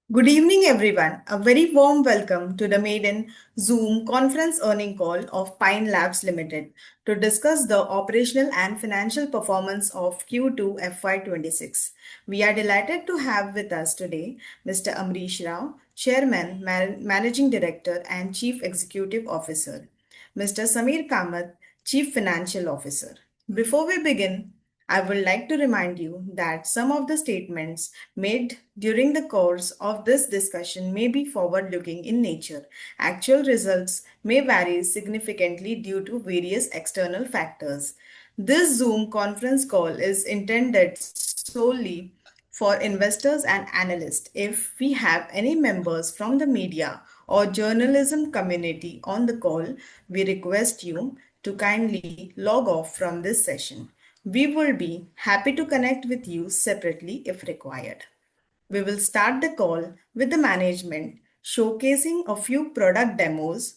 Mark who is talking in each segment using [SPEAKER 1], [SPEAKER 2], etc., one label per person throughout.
[SPEAKER 1] Good evening, everyone. A very warm welcome to the maiden Zoom conference earning call of Pine Labs Limited to discuss the operational and financial performance of Q2 FY26. We are delighted to have with us today Mr. Amrish Rao, Chairman, Managing Director, and Chief Executive Officer, Mr. Samir Kamath, Chief Financial Officer. Before we begin, I would like to remind you that some of the statements made during the course of this discussion may be forward looking in nature. Actual results may vary significantly due to various external factors. This Zoom conference call is intended solely for investors and analysts. If we have any members from the media or journalism community on the call, we request you to kindly log off from this session. We will be happy to connect with you separately if required. We will start the call with the management showcasing a few product demos,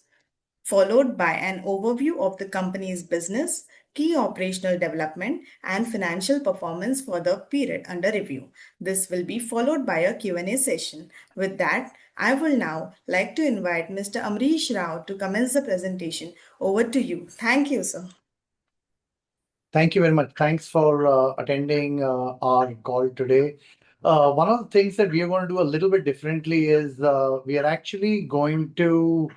[SPEAKER 1] followed by an overview of the company's business, key operational development, and financial performance for the period under review. This will be followed by a Q&A session. With that, I will now like to invite Mr. Amrish Rao to commence the presentation. Over to you. Thank you, sir.
[SPEAKER 2] Thank you very much. Thanks for attending our call today. One of the things that we are going to do a little bit differently is we are actually going to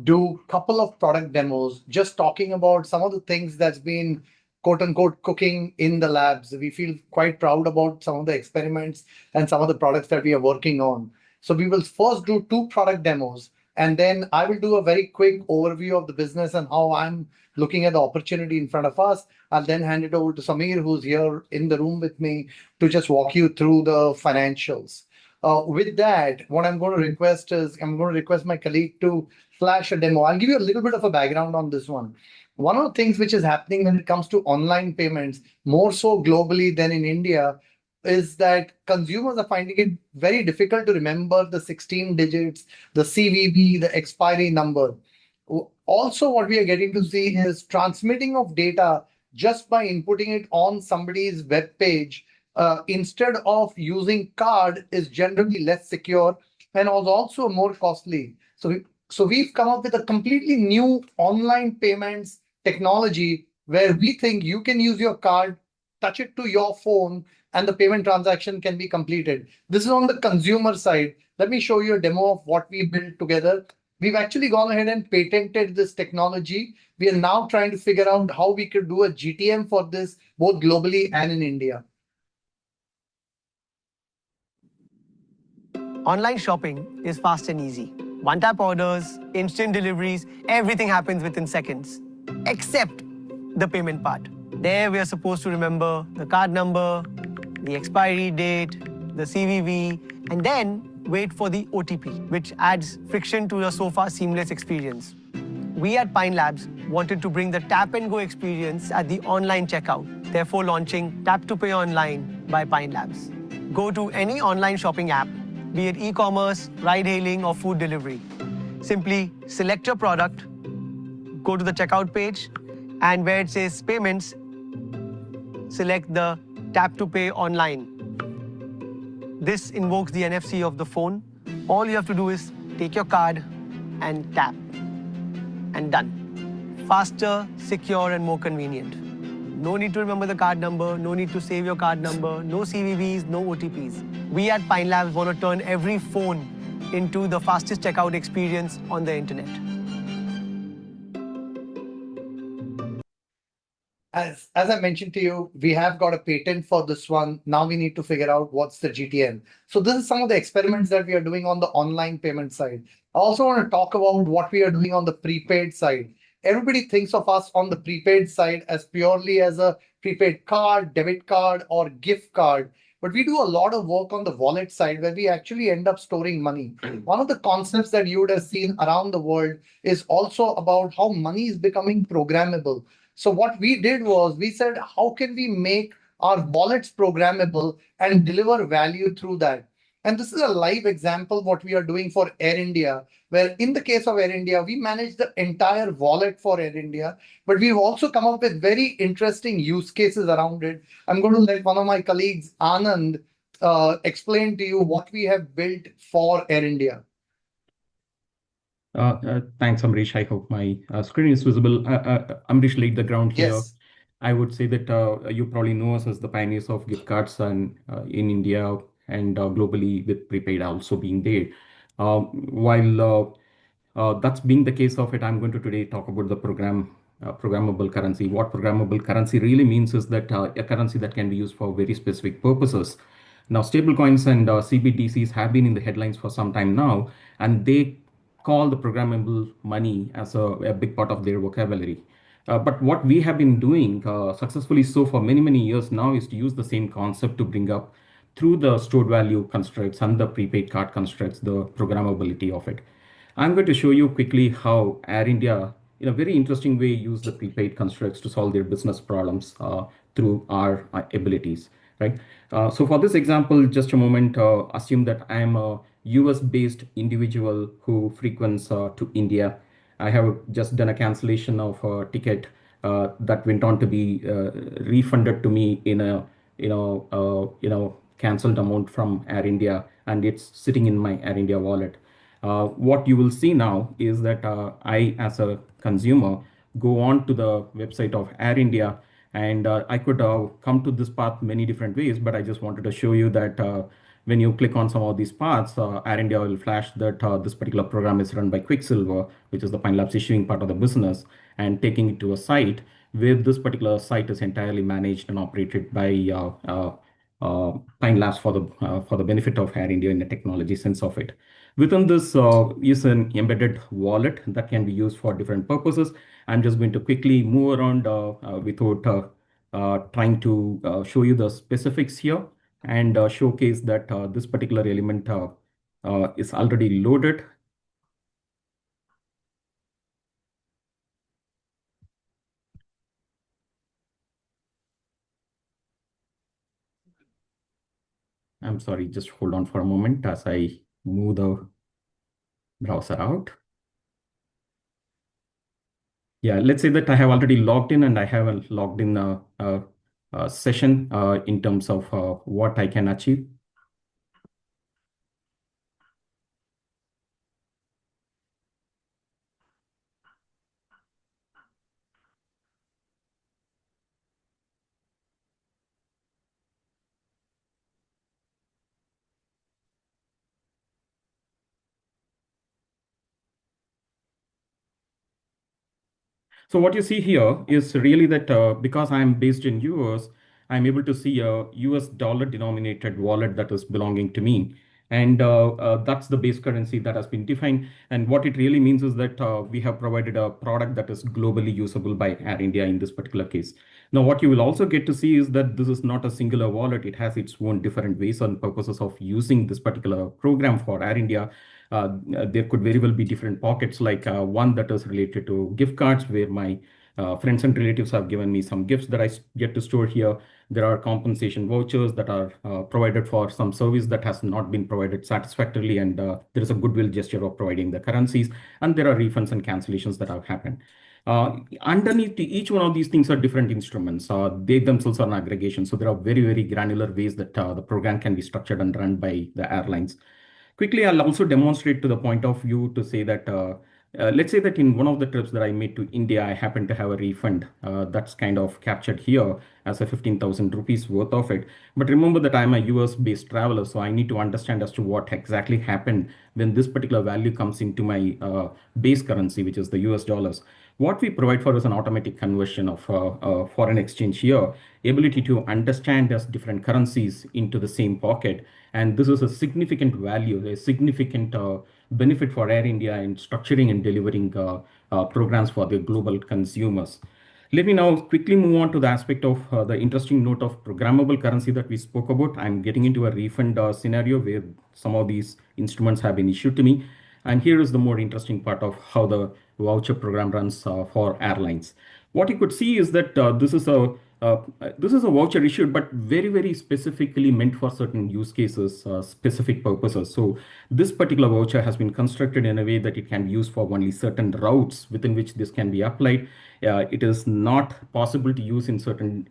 [SPEAKER 2] do a couple of product demos, just talking about some of the things that's been quote unquote cooking in the labs. We feel quite proud about some of the experiments and some of the products that we are working on. So we will first do two product demos, and then I will do a very quick overview of the business and how I'm looking at the opportunity in front of us. I'll then hand it over to Samir, who's here in the room with me, to just walk you through the financials. With that, what I'm going to request is I'm going to request my colleague to flash a demo. I'll give you a little bit of a background on this one. One of the things which is happening when it comes to online payments, more so globally than in India, is that consumers are finding it very difficult to remember the 16 digits, the CVV, the expiry number. Also, what we are getting to see is transmitting of data just by inputting it on somebody's web page instead of using card is generally less secure and was also more costly. So we've come up with a completely new online payments technology where we think you can use your card, touch it to your phone, and the payment transaction can be completed. This is on the consumer side. Let me show you a demo of what we built together. We've actually gone ahead and patented this technology. We are now trying to figure out how we could do a GTM for this, both globally and in India.
[SPEAKER 3] Online shopping is fast and easy. One-tap orders, instant deliveries, everything happens within seconds, except the payment part. There we are supposed to remember the card number, the expiry date, the CVV, and then wait for the OTP, which adds friction to your so far seamless experience. We at Pine Labs wanted to bring the tap and go experience at the online checkout, therefore launching Tap to Pay Online by Pine Labs. Go to any online shopping app, be it e-commerce, ride-hailing, or food delivery. Simply select your product, go to the checkout page, and where it says payments, select the Tap to Pay Online. This invokes the NFC of the phone. All you have to do is take your card and tap, and done. Faster, secure, and more convenient. No need to remember the card number, no need to save your card number, no CVVs, no OTPs. We at Pine Labs want to turn every phone into the fastest checkout experience on the internet.
[SPEAKER 2] As I mentioned to you, we have got a patent for this one. Now we need to figure out what's the GTM. So this is some of the experiments that we are doing on the online payment side. I also want to talk about what we are doing on the prepaid side. Everybody thinks of us on the prepaid side as purely as a prepaid card, debit card, or gift card. But we do a lot of work on the wallet side where we actually end up storing money. One of the concepts that you would have seen around the world is also about how money is becoming programmable. So what we did was we said, how can we make our wallets programmable and deliver value through that? And this is a live example of what we are doing for Air India, where in the case of Air India, we manage the entire wallet for Air India, but we've also come up with very interesting use cases around it. I'm going to let one of my colleagues, Anand, explain to you what we have built for Air India.
[SPEAKER 4] Thanks, Amrish. I hope my screen is visible. Amrish laid the ground here.
[SPEAKER 2] Yes.
[SPEAKER 4] I would say that you probably know us as the pioneers of gift cards and in India and globally with prepaid also being there. While that's being the case of it, I'm going to today talk about the programmable currency. What programmable currency really means is that a currency that can be used for very specific purposes. Now, stablecoins and CBDCs have been in the headlines for some time now, and they call the programmable money as a big part of their vocabulary. But what we have been doing successfully so for many, many years now is to use the same concept to bring up through the stored value constructs and the prepaid card constructs, the programmability of it. I'm going to show you quickly how Air India, in a very interesting way, use the prepaid constructs to solve their business problems through our abilities, right? So for this example, just a moment, assume that I am a US-based individual who frequents to India. I have just done a cancellation of a ticket that went on to be refunded to me in a cancelled amount from Air India, and it's sitting in my Air India wallet. What you will see now is that I, as a consumer, go on to the website of Air India, and I could come to this path many different ways, but I just wanted to show you that when you click on some of these paths, Air India will flash that this particular program is run by Quicksilver, which is the Pine Labs issuing part of the business, and taking it to a site where this particular site is entirely managed and operated by Pine Labs for the benefit of Air India in the technology sense of it. Within this is an embedded wallet that can be used for different purposes. I'm just going to quickly move around without trying to show you the specifics here and showcase that this particular element is already loaded. I'm sorry, just hold on for a moment as I move the browser out. Yeah, let's say that I have already logged in and I have a logged in session in terms of what I can achieve. So what you see here is really that because I'm based in US, I'm able to see a US dollar denominated wallet that is belonging to me. And that's the base currency that has been defined. And what it really means is that we have provided a product that is globally usable by Air India in this particular case. Now, what you will also get to see is that this is not a singular wallet. It has its own different ways and purposes of using this particular program for Air India. There could very well be different pockets, like one that is related to gift cards, where my friends and relatives have given me some gifts that I get to store here. There are compensation vouchers that are provided for some service that has not been provided satisfactorily, and there is a goodwill gesture of providing the currencies. And there are refunds and cancellations that have happened. Underneath each one of these things are different instruments. They themselves are an aggregation. So there are very, very granular ways that the program can be structured and run by the airlines. Quickly, I'll also demonstrate to the point of view to say that, let's say that in one of the trips that I made to India, I happen to have a refund that's kind of captured here as a 15,000 rupees worth of it. But remember that I'm a US based traveler, so I need to understand as to what exactly happened when this particular value comes into my base currency, which is the US dollars. What we provide for is an automatic conversion of foreign exchange here, ability to understand as different currencies into the same pocket. And this is a significant value, a significant benefit for Air India in structuring and delivering programs for the global consumers. Let me now quickly move on to the aspect of the interesting note of programmable currency that we spoke about. I'm getting into a refund scenario where some of these instruments have been issued to me. And here is the more interesting part of how the voucher program runs for airlines. What you could see is that this is This is a voucher issued, but very, very specifically meant for certain use cases, specific purposes. So this particular voucher has been constructed in a way that it can be used for only certain routes within which this can be applied. It is not possible to use in certain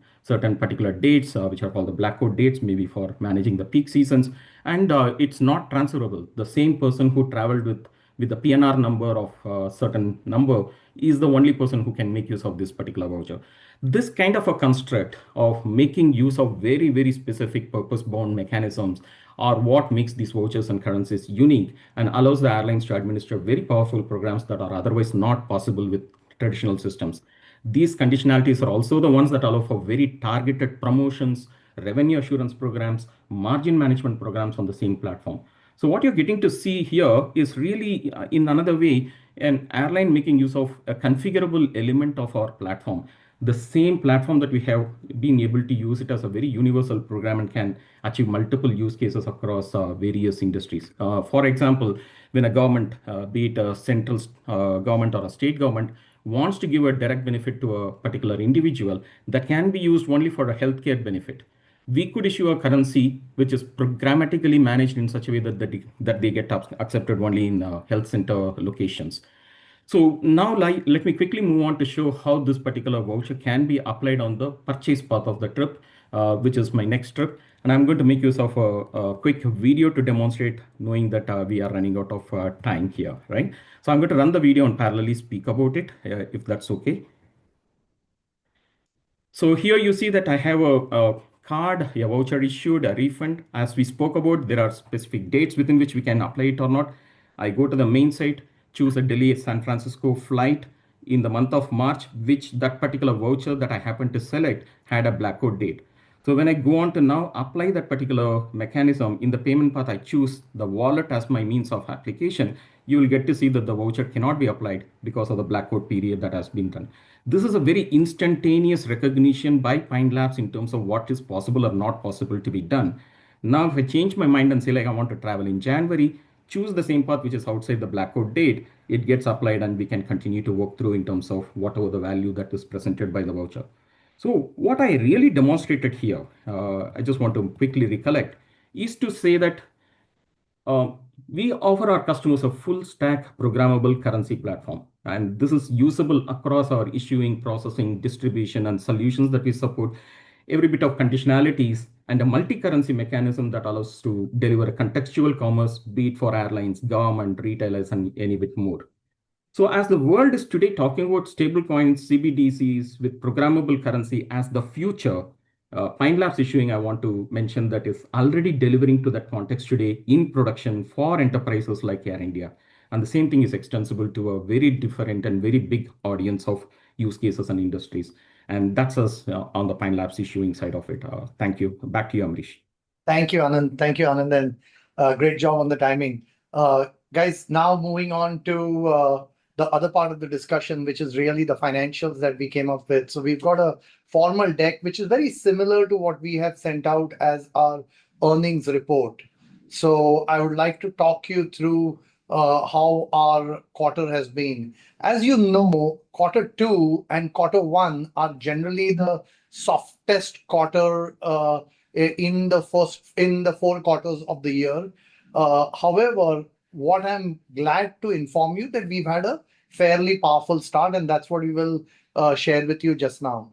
[SPEAKER 4] particular dates, which are called the black code dates, maybe for managing the peak seasons. And it's not transferable. The same person who traveled with the PNR number of certain number is the only person who can make use of this particular voucher. This kind of a construct of making use of very, very specific purpose-bound mechanisms are what makes these vouchers and currencies unique and allows the airlines to administer very powerful programs that are otherwise not possible with traditional systems. These conditionalities are also the ones that allow for very targeted promotions, revenue assurance programs, margin management programs on the same platform. So what you're getting to see here is really, in another way, an airline making use of a configurable element of our platform. The same platform that we have been able to use it as a very universal program and can achieve multiple use cases across various industries. For example, when a government, be it a central government or a state government, wants to give a direct benefit to a particular individual, that can be used only for a healthcare benefit. We could issue a currency which is programmatically managed in such a way that they get accepted only in health center locations. So now let me quickly move on to show how this particular voucher can be applied on the purchase path of the trip, which is my next trip. And I'm going to make use of a quick video to demonstrate, knowing that we are running out of time here, right? So I'm going to run the video and parallelly speak about it, if that's okay. So here you see that I have a card, a voucher issued, a refund. As we spoke about, there are specific dates within which we can apply it or not. I go to the main site, choose a Delhi San Francisco flight in the month of March, which that particular voucher that I happen to select had a black code date. So when I go on to now apply that particular mechanism in the payment path, I choose the wallet as my means of application. You will get to see that the voucher cannot be applied because of the black code period that has been done. This is a very instantaneous recognition by Pine Labs in terms of what is possible or not possible to be done. Now, if I change my mind and say like I want to travel in January, choose the same path which is outside the black code date, it gets applied and we can continue to work through in terms of whatever the value that is presented by the voucher. So what I really demonstrated here, I just want to quickly recollect, is to say that we offer our customers a full stack programmable currency platform. And this is usable across our issuing, processing, distribution, and solutions that we support. Every bit of conditionalities and a multi-currency mechanism that allows us to deliver a contextual commerce, be it for airlines, government, retailers, and any bit more. So as the world is today talking about stablecoins, CBDCs with programmable currency as the future, Pine Labs issuing, I want to mention that is already delivering to that context today in production for enterprises like Air India. And the same thing is extensible to a very different and very big audience of use cases and industries. And that's us on the Pine Labs issuing side of it. Thank you. Back to you, Amrish.
[SPEAKER 2] Thank you, Anand. Thank you, Anand. And great job on the timing. Guys, now moving on to the other part of the discussion, which is really the financials that we came up with. So we've got a formal deck, which is very similar to what we have sent out as our earnings report. So I would like to talk you through how our quarter has been. As you know, quarter two and quarter one are generally the softest quarter in the 4 quarters of the year. However, what I'm glad to inform you that we've had a fairly powerful start, and that's what we will share with you just now.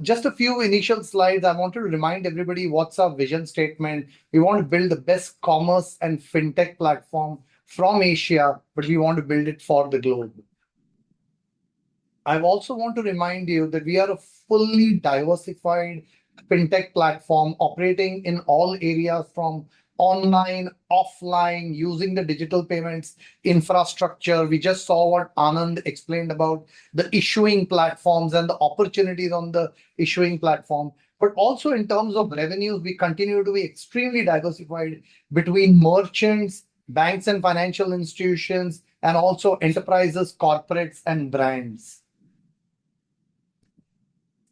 [SPEAKER 2] Just a few initial slides. I want to remind everybody what's our vision statement. We want to build the best commerce and fintech platform from Asia, but we want to build it for the globe. I also want to remind you that we are a fully diversified fintech platform operating in all areas from online, offline, using the digital payments infrastructure. We just saw what Anand explained about the issuing platforms and the opportunities on the issuing platform. But also in terms of revenues, we continue to be extremely diversified between merchants, banks and financial institutions, and also enterprises, corporates, and brands.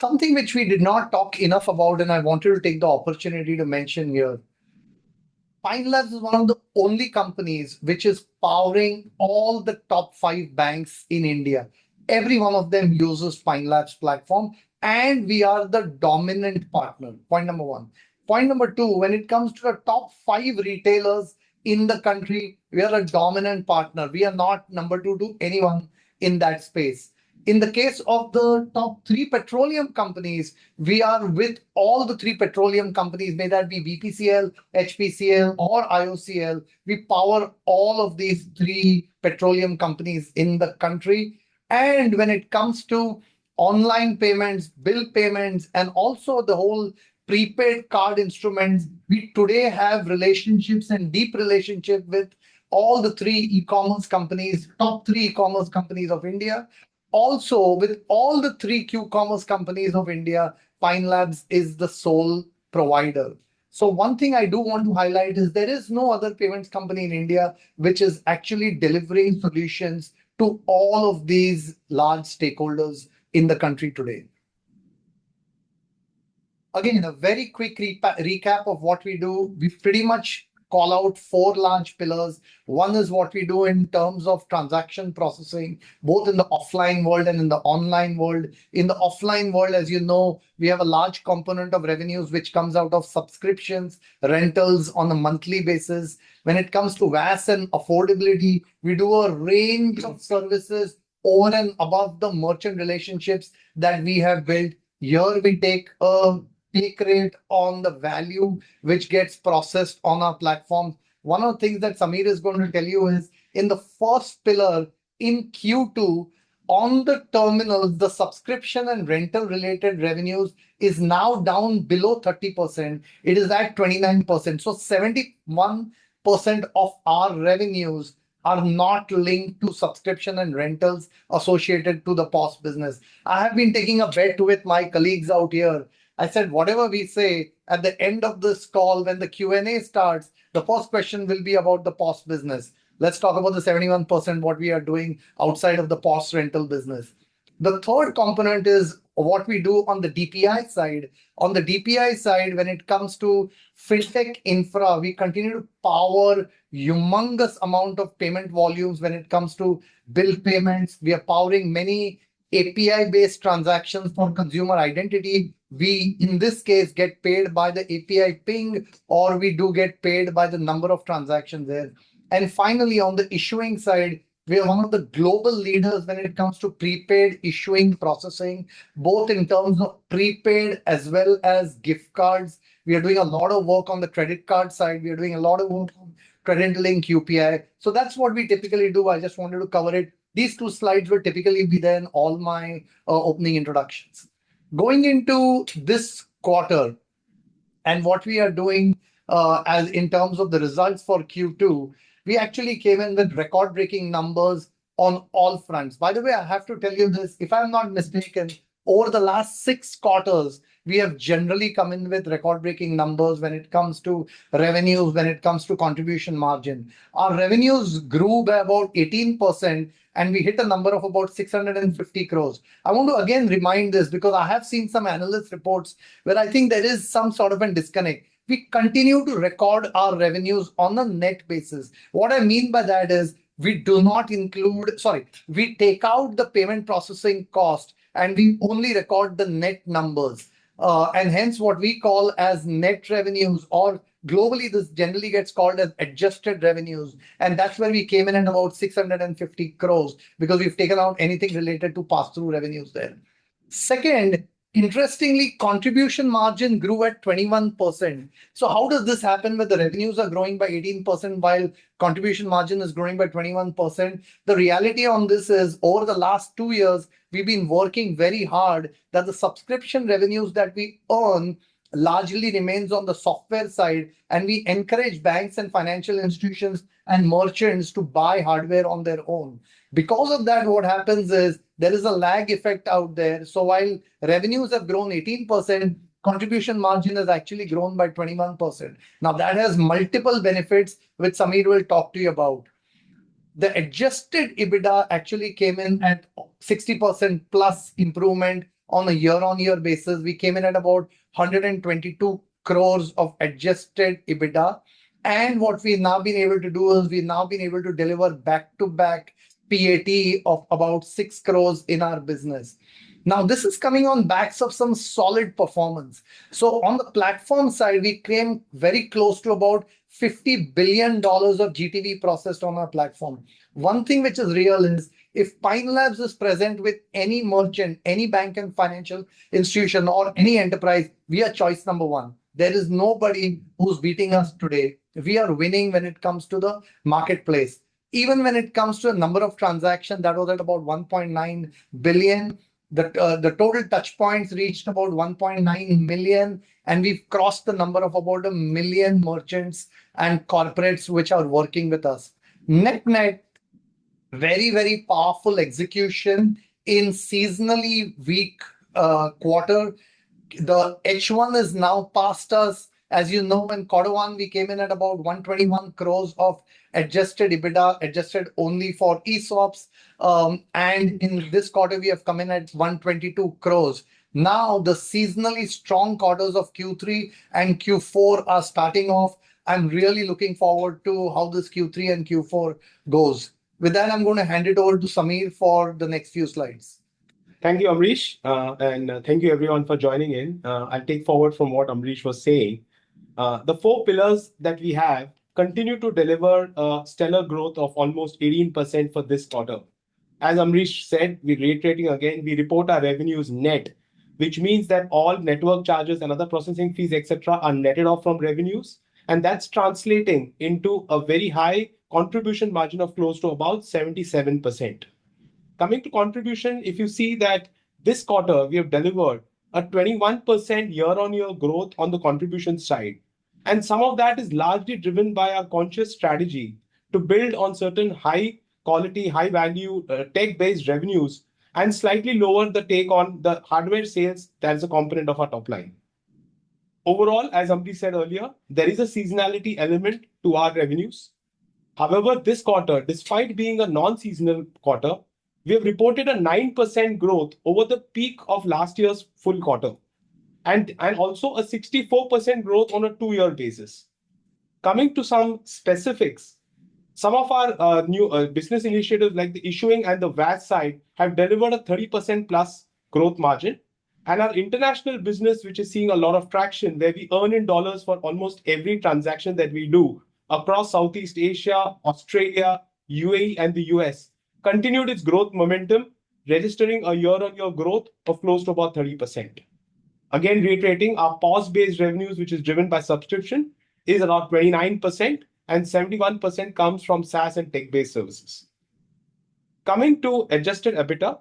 [SPEAKER 2] Something which we did not talk enough about, and I wanted to take the opportunity to mention here. Pine Labs is one of the only companies which is powering all the top 5 banks in India. Every one of them uses Pine Labs platform and we are the dominant partner. Point number one. Point number two, when it comes to the top 5 retailers in the country, we are a dominant partner. We are not number two to anyone in that space. In the case of the top 3 petroleum companies, we are with all the 3 petroleum companies, may that be BPCL, HPCL, or IOCL. We power all of these 3 petroleum companies in the country. And when it comes to online payments, bill payments, and also the whole prepaid card instruments, we today have relationships and deep relationship with all the 3 e-commerce companies, top 3 e-commerce companies of India. Also, with all the 3 Q-commerce companies of India, Pine Labs is the sole provider. So one thing I do want to highlight is there is no other payments company in India which is actually delivering solutions to all of these large stakeholders in the country today. Again, a very quick recap of what we do. We pretty much call out 4 large pillars. One is what we do in terms of transaction processing, both in the offline world and in the online world. In the offline world, as you know, we have a large component of revenues which comes out of subscriptions, rentals on a monthly basis. When it comes to VAS and affordability, we do a range of services over and above the merchant relationships that we have built. Here we take a take rate on the value which gets processed on our platform. One of the things that Samir is going to tell you is in the first pillar in Q2, on the terminals, the subscription and rental related revenues is now down below 30%. It is at 29%. So 71% of our revenues are not linked to subscription and rentals associated to the POS business. I have been taking a bet with my colleagues out here. I said, whatever we say at the end of this call, when the Q&A starts, the first question will be about the POS business. Let's talk about the 71% what we are doing outside of the POS rental business. The third component is what we do on the DPI side. On the DPI side, when it comes to fintech infra, we continue to power humongous amount of payment volumes when it comes to bill payments. We are powering many API-based transactions for consumer identity. We, in this case, get paid by the API ping, or we do get paid by the number of transactions there. And finally, on the issuing side, we are one of the global leaders when it comes to prepaid issuing processing, both in terms of prepaid as well as gift cards. We are doing a lot of work on the credit card side. We are doing a lot of work on credit link UPI. So that's what we typically do. I just wanted to cover it. These 2 slides will typically be there in all my opening introductions. Going into this quarter and what we are doing as in terms of the results for Q2, we actually came in with record-breaking numbers on all fronts. By the way, I have to tell you this, if I'm not mistaken, over the last 6 quarters, we have generally come in with record-breaking numbers when it comes to revenues, when it comes to contribution margin. Our revenues grew by about 18%, and we hit a number of about 650 crores. I want to again remind this because I have seen some analyst reports where I think there is some sort of a disconnect. We continue to record our revenues on a net basis. What I mean by that is we do not include, we take out the payment processing cost and we only record the net numbers. And hence what we call as net revenues, or globally this generally gets called as adjusted revenues. And that's where we came in at about 650 crores because we've taken out anything related to pass-through revenues there. Second, interestingly, contribution margin grew at 21%. So how does this happen where the revenues are growing by 18% while contribution margin is growing by 21%? The reality on this is over the last 2 years, we've been working very hard that the subscription revenues that we earn largely remains on the software side, and we encourage banks and financial institutions and merchants to buy hardware on their own. Because of that, what happens is there is a lag effect out there. So while revenues have grown 18%, contribution margin has actually grown by 21%. Now that has multiple benefits, which Samir will talk to you about. The adjusted EBITDA actually came in at 60% plus improvement on a year-on-year basis. We came in at about 122 crores of adjusted EBITDA. And what we've now been able to do is we've now been able to deliver back-to-back PAT of about 6 crores in our business. Now, this is coming on backs of some solid performance. So on the platform side, we came very close to about $50 billion of GTV processed on our platform. One thing which is real is if Pine Labs is present with any merchant, any bank and financial institution, or any enterprise, we are choice number one. There is nobody who's beating us today. We are winning when it comes to the marketplace. Even when it comes to a number of transactions, that was at about 1.9 billion. The total touch points reached about 1.9 million, and we've crossed the number of about 1 million merchants and corporates which are working with us. Net, very, very powerful execution in seasonally weak quarter. The H1 is now past us. As you know, in quarter one, we came in at about 121 crores of adjusted EBITDA, adjusted only for ESOPs. And in this quarter, we have come in at 122 crores. Now, the seasonally strong quarters of Q3 and Q4 are starting off. I'm really looking forward to how this Q3 and Q4 goes. With that, I'm going to hand it over to Samir for the next few slides.
[SPEAKER 5] Thank you, Amrish, and thank you everyone for joining in. I'll take forward from what Amrish was saying. The four pillars that we have continue to deliver stellar growth of almost 18% for this quarter. As Amrish said, we're reiterating again, we report our revenues net, which means that all network charges and other processing fees, etc., are netted off from revenues. And that's translating into a very high contribution margin of close to about 77%. Coming to contribution, if you see that this quarter we have delivered a 21% year-on-year growth on the contribution side. And some of that is largely driven by our conscious strategy to build on certain high quality, high value tech-based revenues and slightly lower the take on the hardware sales that is a component of our top line. Overall, as Amrish said earlier, there is a seasonality element to our revenues. However, this quarter, despite being a non-seasonal quarter, we have reported a 9% growth over the peak of last year's full quarter, and also a 64% growth on a 2-year basis. Coming to some specifics, some of our new business initiatives like the issuing and the VAT side have delivered a 30% plus growth margin. And our international business, which is seeing a lot of traction, where we earn in dollars for almost every transaction that we do across Southeast Asia, Australia, UAE, and the US, continued its growth momentum, registering a year-on-year growth of close to about 30%. Again, reiterating, our POS-based revenues, which is driven by subscription, is about 29%, and 71% comes from SaaS and tech-based services. Coming to adjusted EBITDA.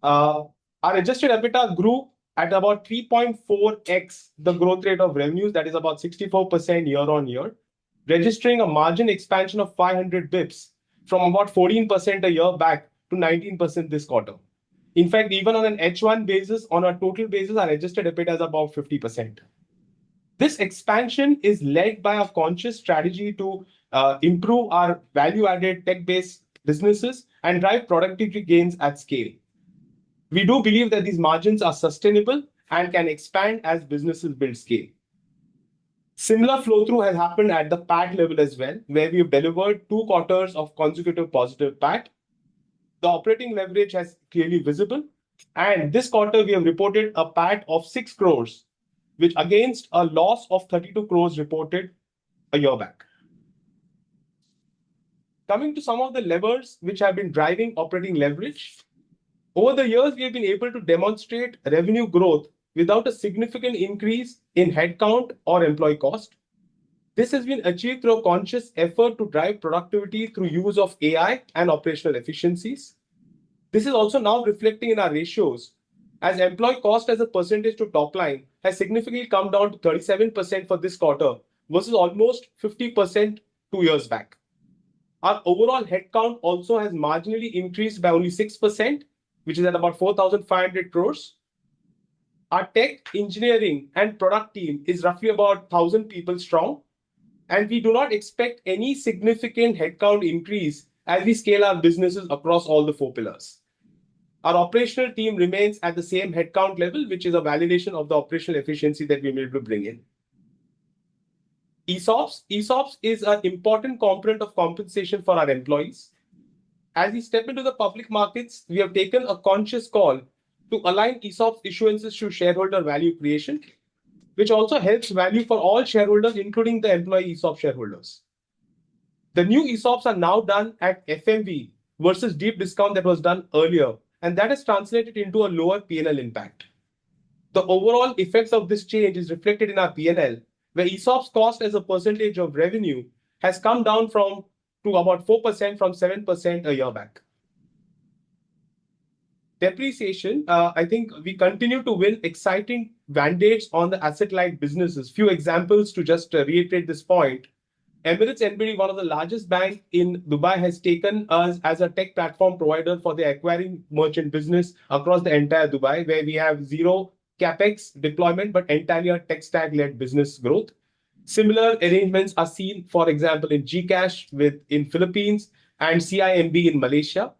[SPEAKER 5] Our adjusted EBITDA grew at about 3.4x the growth rate of revenues, that is about 64% year-on-year, registering a margin expansion of 500 bips from about 14% a year back to 19% this quarter. In fact, even on an H1 basis, on a total basis, our adjusted EBITDA is about 50%. This expansion is led by a conscious strategy to improve our value-added tech-based businesses and drive productivity gains at scale. We do believe that these margins are sustainable and can expand as businesses build scale. Similar flow-through has happened at the PAT level as well, where we have delivered 2 quarters of consecutive positive PAT. The operating leverage has clearly visible, and this quarter we have reported a PAT of 6 crores, which against a loss of 32 crores reported a year back. Coming to some of the levers which have been driving operating leverage. Over the years, we have been able to demonstrate revenue growth without a significant increase in headcount or employee cost. This has been achieved through a conscious effort to drive productivity through use of AI and operational efficiencies. This is also now reflecting in our ratios, as employee cost as a percentage to top line has significantly come down to 37% for this quarter versus almost 50% 2 years back. Our overall headcount also has marginally increased by only 6%, which is at about 4,500 crores. Our tech, engineering, and product team is roughly about 1,000 people strong, and we do not expect any significant headcount increase as we scale our businesses across all the 4 pillars. Our operational team remains at the same headcount level, which is a validation of the operational efficiency that we're able to bring in. ESOPs is an important component of compensation for our employees. as we step into the public markets, we have taken a conscious call to align ESOP issuances to shareholder value creation, which also helps value for all shareholders, including the employee ESOP shareholders. The new ESOPs are now done at FMV versus deep discount that was done earlier, and that has translated into a lower P&L impact. The overall effects of this change is reflected in our P&L, where ESOPs cost as a percentage of revenue has come down to about 4% from 7% a year back. Depreciation, I think we continue to win exciting mandates on the asset-light businesses. Few examples to just reiterate this point. Emirates NBD, one of the largest banks in Dubai, has taken us as a tech platform provider for the acquiring merchant business across the entire Dubai, where we have zero capex deployment, but entirely a tech stack-led business growth. Similar arrangements are seen, for example, in GCash in Philippines and CIMB in Malaysia.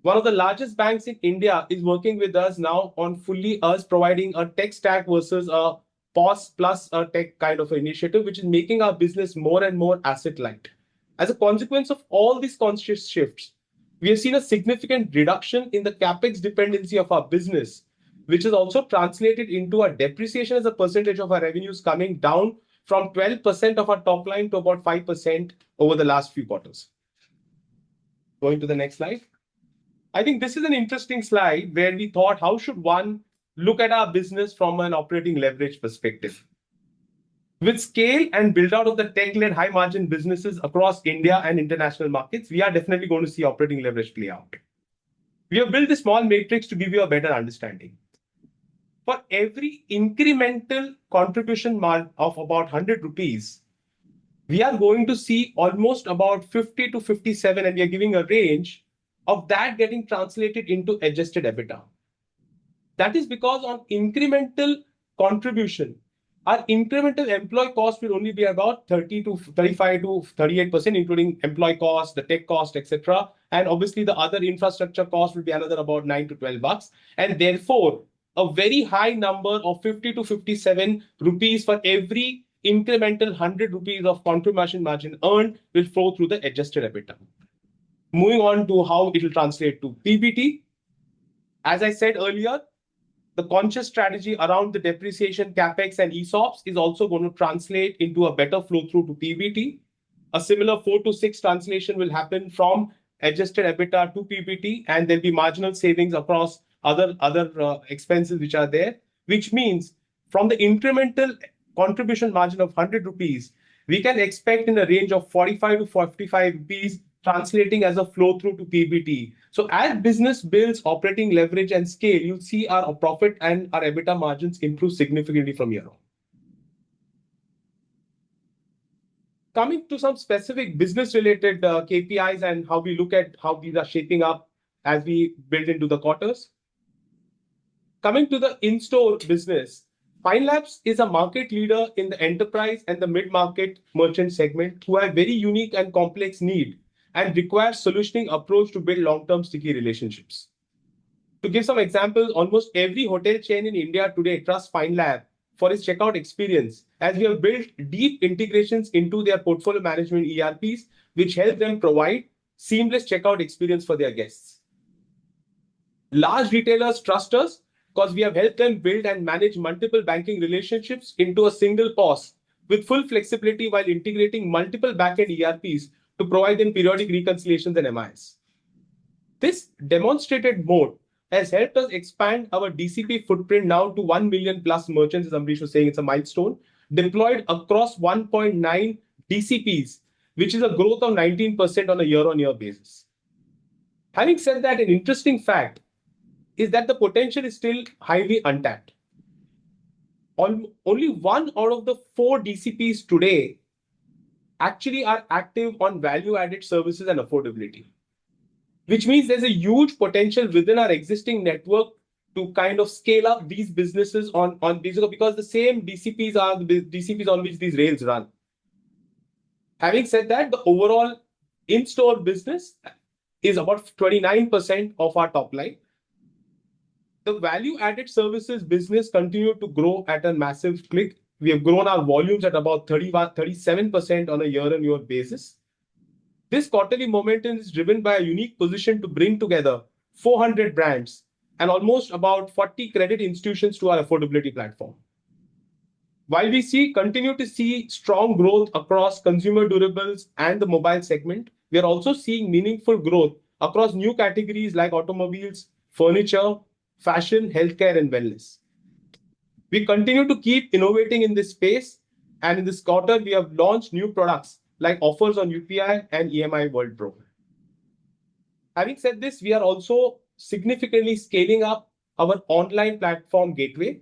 [SPEAKER 5] One of the largest banks in India is working with us now on fully us providing a tech stack versus a POS plus a tech kind of initiative, which is making our business more and more asset light. As a consequence of all these conscious shifts, we have seen a significant reduction in the capex dependency of our business, which is also translated into a depreciation as a percentage of our revenues coming down from 12% of our top line to about 5% over the last few quarters. Going to the next slide. I think this is an interesting slide where we thought, how should one look at our business from an operating leverage perspective? With scale and build out of the tech-led high margin businesses across India and international markets, we are definitely going to see operating leverage play out. We have built this small matrix to give you a better understanding. For every incremental contribution of about 100 rupees, we are going to see almost about 50 to 57, and we are giving a range of that getting translated into adjusted EBITDA. That is because on incremental contribution, our incremental employee cost will only be about 30 to 35 to 38%, including employee cost, the tech cost, etc. And obviously the other infrastructure cost will be another about 9 to 12 bucks. And therefore, a very high number of 50 to 57 rupees for every incremental 100 rupees of contribution margin earned will flow through the adjusted EBITDA. Moving on to how it will translate to PBT. As I said earlier, the conscious strategy around the depreciation, capex, and ESOPs is also going to translate into a better flow through to PBT. A similar 4 to 6 translation will happen from adjusted EBITDA to PBT, and there'll be marginal savings across other expenses which are there, which means from the incremental contribution margin of 100 rupees, we can expect in a range of 45 to 45 rupees translating as a flow through to PBT. So as business builds operating leverage and scale, you'll see our profit and our EBITDA margins improve significantly from here on. Coming to some specific business related KPIs and how we look at how these are shaping up as we build into the quarters. Coming to the in-store business, Pine Labs is a market leader in the enterprise and the mid-market merchant segment who have very unique and complex need and require solutioning approach to build long-term sticky relationships. To give some examples, almost every hotel chain in India today trusts Pine Lab for its checkout experience, as we have built deep integrations into their portfolio management ERPs, which help them provide seamless checkout experience for their guests. Large retailers trust us because we have helped them build and manage multiple banking relationships into a single POS with full flexibility while integrating multiple backend ERPs to provide them periodic reconciliations and MIS. This demonstrated mode has helped us expand our DCP footprint now to 1 million plus merchants, as Amrish was saying, it's a milestone, deployed across 1.9 DCPs, which is a growth of 19% on a year-on-year basis. Having said that, an interesting fact is that the potential is still highly untapped. Only 1 out of the 4 DCPs today actually are active on value-added services and affordability, which means there's a huge potential within our existing network to kind of scale up these businesses on these, because the same DCPs are the DCPs on which these rails run. Having said that, the overall in-store business is about 29% of our top line. The value-added services business continued to grow at a massive clip. We have grown our volumes at about 37% on a year-on-year basis. This quarterly momentum is driven by a unique position to bring together 400 brands and almost about 40 credit institutions to our affordability platform. While we continue to see strong growth across consumer durables and the mobile segment, we are also seeing meaningful growth across new categories like automobiles, furniture, fashion, healthcare, and wellness. We continue to keep innovating in this space, and in this quarter, we have launched new products like offers on UPI and EMI World Pro. Having said this, we are also significantly scaling up our online platform gateway.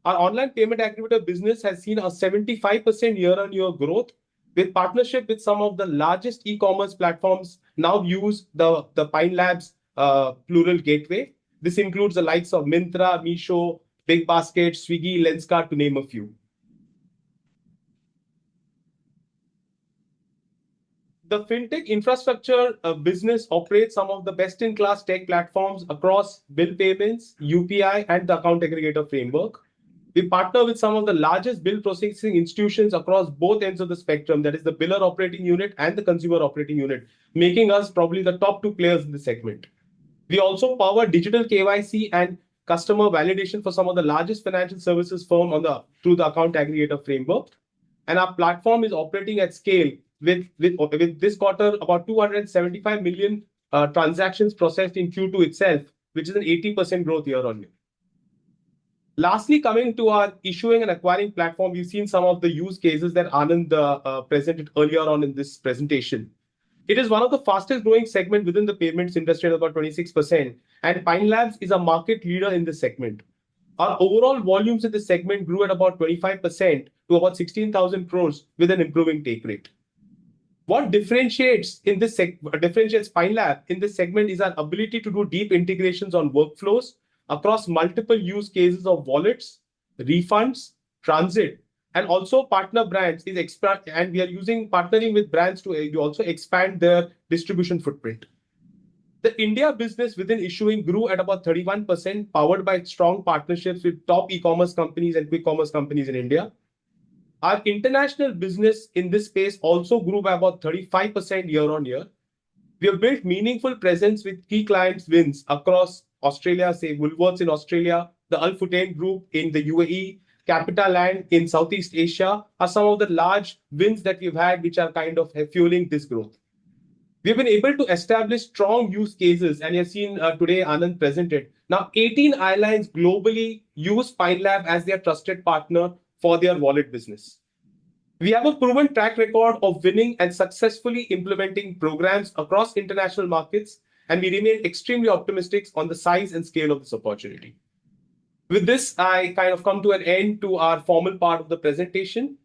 [SPEAKER 5] Our online payment aggregator business has seen a 75% year-on-year growth with partnership with some of the largest e-commerce platforms now use the Pine Labs plural gateway. This includes the likes of Myntra, Meesho, Big Basket, Swiggy, Lenskart, to name a few. The fintech infrastructure business operates some of the best-in-class tech platforms across bill payments, UPI, and the account aggregator framework. We partner with some of the largest bill processing institutions across both ends of the spectrum, that is the biller operating unit and the consumer operating unit, making us probably the top two players in the segment. We also power digital KYC and customer validation for some of the largest financial services firm through the account aggregator framework. And our platform is operating at scale with this quarter about 275 million transactions processed in Q2 itself, which is an 80% growth year-on-year. Lastly, coming to our issuing and acquiring platform, we've seen some of the use cases that Anand presented earlier on in this presentation. It is one of the fastest growing segments within the payments industry at about 26%, and Pine Labs is a market leader in this segment. Our overall volumes in this segment grew at about 25% to about 16,000 crores with an improving take rate. What differentiates Pine Lab in this segment is our ability to do deep integrations on workflows across multiple use cases of wallets, refunds, transit, and also partner brands and we are partnering with brands to also expand their distribution footprint. The India business within issuing grew at about 31%, powered by strong partnerships with top e-commerce companies and quick commerce companies in India. Our international business in this space also grew by about 35% year-on-year. We have built meaningful presence with key clients wins across Australia, say Woolworths in Australia, the Al Futtaim Group in the UAE, CapitaLand in Southeast Asia are some of the large wins that we've had, which are kind of fueling this growth. We've been able to establish strong use cases, and you've seen today Anand presented. Now, 18 airlines globally use Pine Lab as their trusted partner for their wallet business. We have a proven track record of winning and successfully implementing programs across international markets, and we remain extremely optimistic on the size and scale of this opportunity. With this, I kind of come to an end to our formal part of the presentation.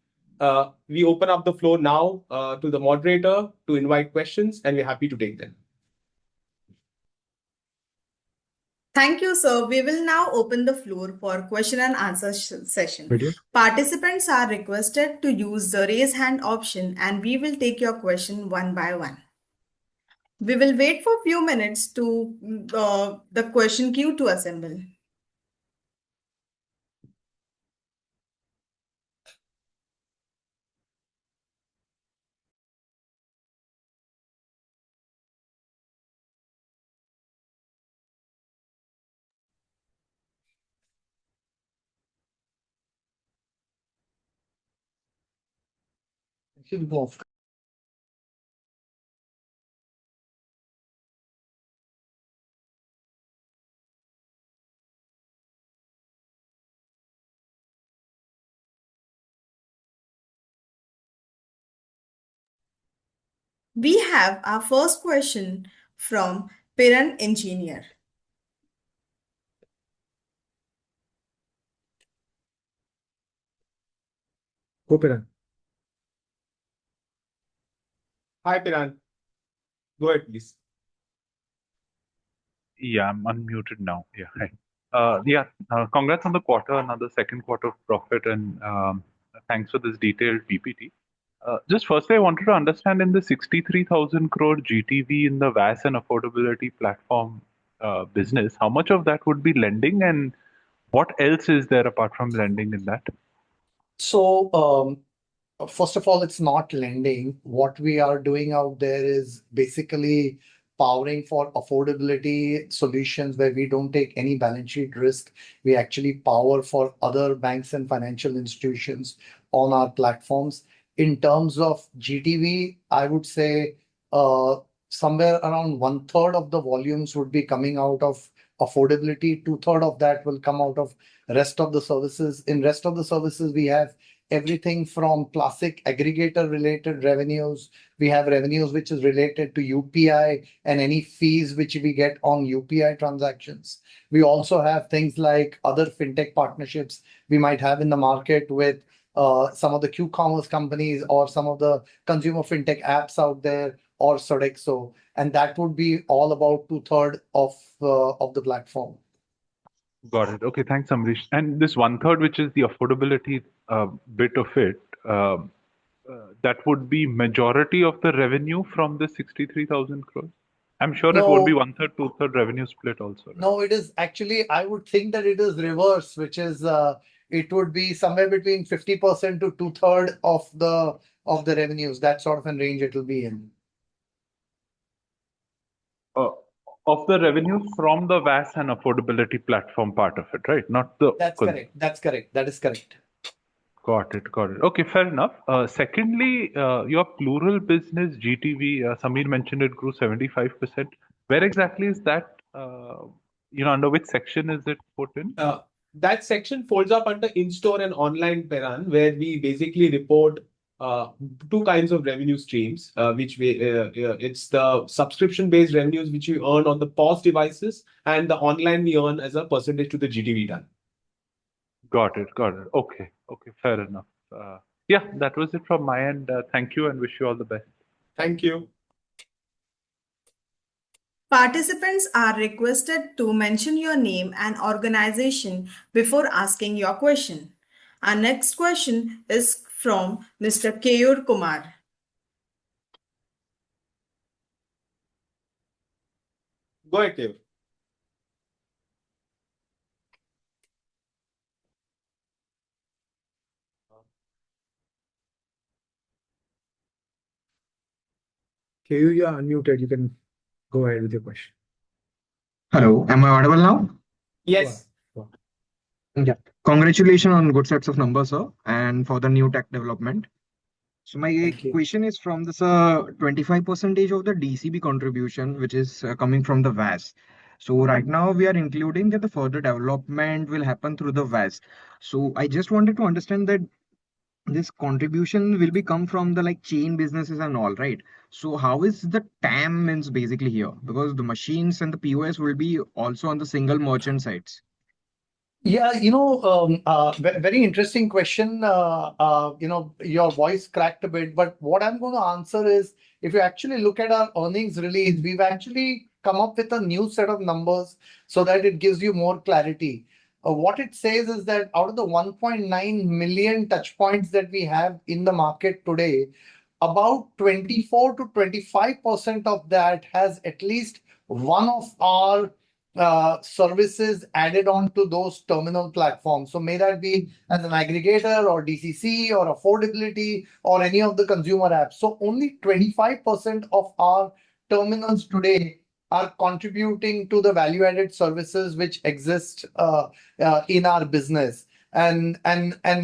[SPEAKER 5] We open up the floor now to the moderator to invite questions, and we're happy to take them.
[SPEAKER 1] Thank you, sir. We will now open the floor for question and answer session. Participants are requested to use the raise hand option, and we will take your question one by one. We will wait for a few minutes to the question queue to assemble. We have our first question from Piran Engineer.
[SPEAKER 5] Go, Piran. Hi, Piran. Go ahead, please.
[SPEAKER 6] Yeah, I'm unmuted now. Yeah, hi. Congrats on the quarter, another second quarter of profit, and thanks for this detailed PPT. Just firstly, I wanted to understand in the 63,000 crore GTV in the VAS and affordability platform business, how much of that would be lending, and what else is there apart from lending in that?
[SPEAKER 2] So First of all, it's not lending. What we are doing out there is basically powering for affordability solutions where we don't take any balance sheet risk. We actually power for other banks and financial institutions on our platforms. In terms of GTV, I would say uh, somewhere around one third of the volumes would be coming out of affordability. Two-third of that will come out of rest of the services. In rest of the services, we have everything from classic aggregator related revenues. We have revenues which is related to UPI and any fees which we get on UPI transactions. We also have things like other fintech partnerships we might have in the market with some of the Q-commerce companies or some of the consumer fintech apps out there or Sodexo, and that would be all about two-third of the platform.
[SPEAKER 6] Got it. Okay, thanks, Amrish. And this one third, which is the affordability bit of it, that would be majority of the revenue from the 63,000 crores. I'm sure it won't be
[SPEAKER 2] No,
[SPEAKER 6] one third, two third revenue split also, right?
[SPEAKER 2] no, it is actually, I would think that it is reverse, which is it would be somewhere between 50% to two-third of the revenues. That sort of a range it will be in.
[SPEAKER 6] Uh, of the revenue from the VAS and affordability platform part of it, right? Not the
[SPEAKER 2] That's correct. That's correct. That is correct.
[SPEAKER 6] Got it. Got it. Okay, fair enough. Secondly, your plural business GTV, Samir mentioned it grew 75%. Where exactly is that? Under which section is it put in?
[SPEAKER 5] That section folds up under in-store and online, Peran, where we basically report two kinds of revenue streams, which it's the subscription-based revenues which we earn on the POS devices, and the online we earn as a percentage to the GTV done.
[SPEAKER 6] Got it. Got it. Okay. Okay, fair enough. Yeah, that was it from my end. Thank you and wish you all the best.
[SPEAKER 5] Thank you.
[SPEAKER 1] Participants are requested to mention your name and organization before asking your question. Our next question is from Mr. Keyur Kumar.
[SPEAKER 5] Go ahead, Kev.
[SPEAKER 7] Keyur, you are unmuted. You can go ahead with your question.
[SPEAKER 8] Hello, am I audible now?
[SPEAKER 5] Yes.
[SPEAKER 7] Wow.
[SPEAKER 8] Yeah. Congratulations on good sets of numbers, sir, and for the new tech development. So my
[SPEAKER 7] Thank you.
[SPEAKER 8] question is from this 25% of the DCB contribution, which is coming from the VAS. So right now we are including that the further development will happen through the VAS. So I just wanted to understand that this contribution will be come from the like chain businesses and all, right? So how is the TAM means basically here? Because the machines and the POS will be also on the single merchant sites.
[SPEAKER 2] Yeah, very interesting question. Your voice cracked a bit, but what I'm going to answer is if you actually look at our earnings release, we've actually come up with a new set of numbers so that it gives you more clarity. What it says is that out of the 1.9 million touch points that we have in the market today, about 24 to 25% of that has at least one of our services added on to those terminal platforms. So may that be as an aggregator or DCC or affordability or any of the consumer apps. So only 25% of our terminals today are contributing to the value-added services which exist in our business. And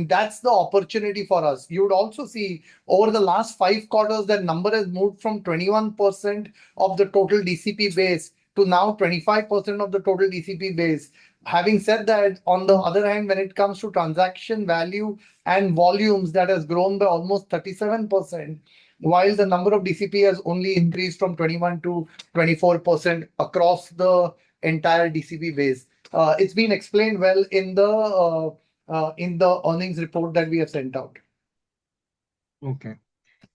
[SPEAKER 2] that's the opportunity for us. You would also see over the last 5 quarters that number has moved from 21% of the total DCP base to now 25% of the total DCP base. Having said that, on the other hand, when it comes to transaction value and volumes, that has grown by almost 37%, while the number of DCP has only increased from 21 to 24% across the entire DCP base. It's been explained well in the earnings report that we have sent out.
[SPEAKER 8] Okay.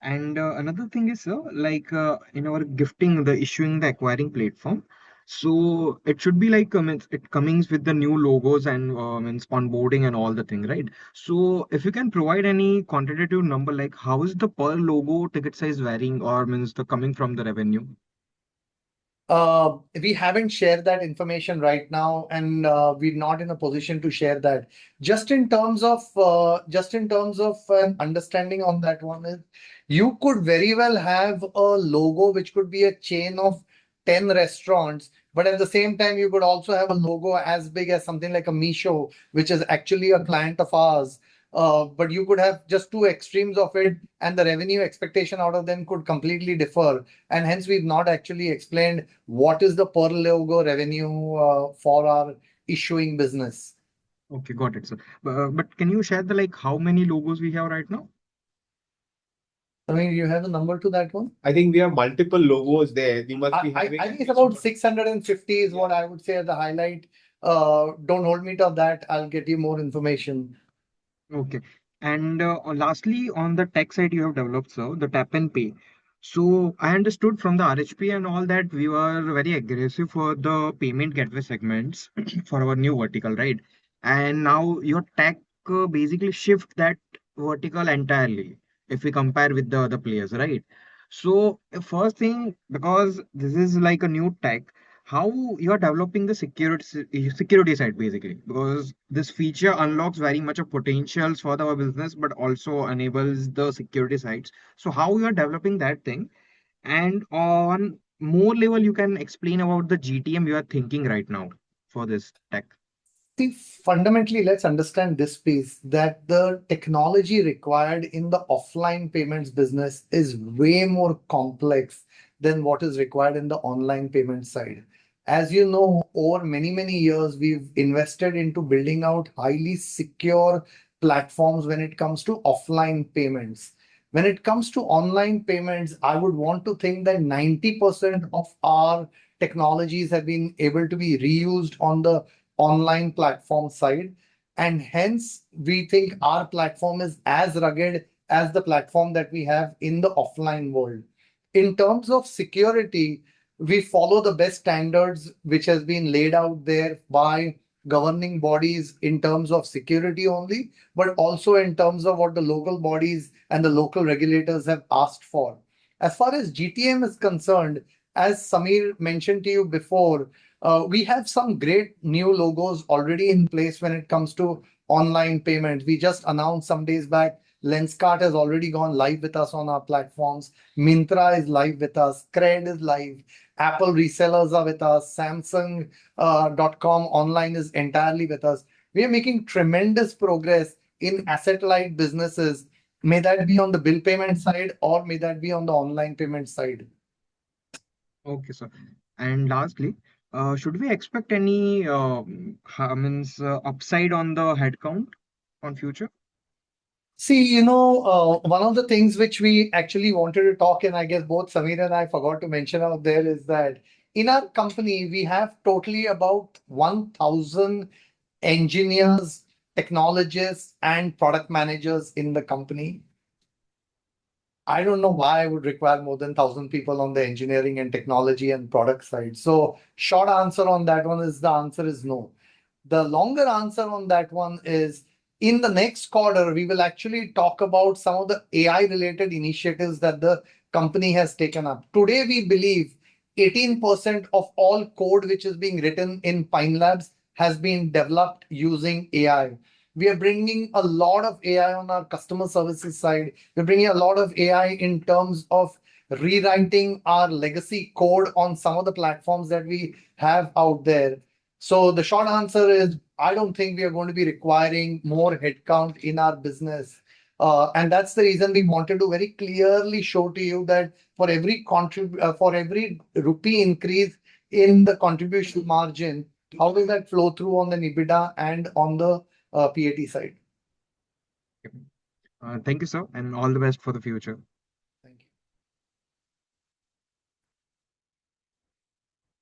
[SPEAKER 8] And another thing is, sir, like in our gifting, the issuing, the acquiring platform. So it should be like it comes with the new logos and means onboarding and all the thing, right? So if you can provide any quantitative number, like how is the per logo ticket size varying or means the coming from the revenue?
[SPEAKER 2] We haven't shared that information right now, and we're not in a position to share that. Just in terms of an understanding on that one is, you could very well have a logo which could be a chain of 10 restaurants, but at the same time, you could also have a logo as big as something like a Misho, which is actually a client of ours. But you could have just two extremes of it, and the revenue expectation out of them could completely differ. And hence, we've not actually explained what is the per logo revenue for our issuing business.
[SPEAKER 8] Okay, got it, sir. But can you share the like how many logos we have right now?
[SPEAKER 2] I mean, you have a number to that one?
[SPEAKER 5] I think we have multiple logos there. We must be having.
[SPEAKER 2] I think it's about 650 is what I would say as the highlight. Don't hold me to that. I'll get you more information.
[SPEAKER 8] Okay. And lastly, on the tech side you have developed, sir, the tap and pay. So I understood from the RHP and all that we were very aggressive for the payment gateway segments for our new vertical, right? And now your tech basically shift that vertical entirely if we compare with the other players, right? So first thing, because this is like a new tech, how you are developing the security side basically, because this feature unlocks very much of potentials for our business but also enables the security sides. So how you are developing that thing, and on more level you can explain about the GTM you are thinking right now for this tech.
[SPEAKER 2] See, fundamentally, let's understand this piece that the technology required in the offline payments business is way more complex than what is required in the online payment side. As you know, over many, many years, we've invested into building out highly secure platforms when it comes to offline payments. When it comes to online payments, I would want to think that 90% of our technologies have been able to be reused on the online platform side. And hence, we think our platform is as rugged as the platform that we have in the offline world. In terms of security, we follow the best standards which has been laid out there by governing bodies in terms of security only, but also in terms of what the local bodies and the local regulators have asked for. As far as GTM is concerned, as Samir mentioned to you before, we have some great new logos already in place when it comes to online payments. We just announced some days back, Lenskart has already gone live with us on our platforms. Mintra is live with us. Cred is live. Apple resellers are with us. Samsung.com online is entirely with us. We are making tremendous progress in asset-light businesses. May that be on the bill payment side or may that be on the online payment side.
[SPEAKER 8] Okay, sir. And lastly, should we expect any upside on the headcount on future?
[SPEAKER 2] See, one of the things which we actually wanted to talk, and I guess both Samir and I forgot to mention out there, is that in our company, we have totally about 1,000 engineers, technologists, and product managers in the company. I don't know why I would require more than 1,000 people on the engineering and technology and product side. So, short answer on that one is the answer is no. The longer answer on that one is in the next quarter, we will actually talk about some of the AI related initiatives that the company has taken up. Today, we believe 18% of all code which is being written in Pine Labs has been developed using AI. We are bringing a lot of AI on our customer services side. We're bringing a lot of AI in terms of rewriting our legacy code on some of the platforms that we have out there. So the short answer is I don't think we are going to be requiring more headcount in our business. And that's the reason we wanted to very clearly show to you that for every rupee increase in the contribution margin, how will that flow through on the EBITDA and on the PAT side?
[SPEAKER 8] Thank you, sir, and all the best for the future.
[SPEAKER 2] Thank you.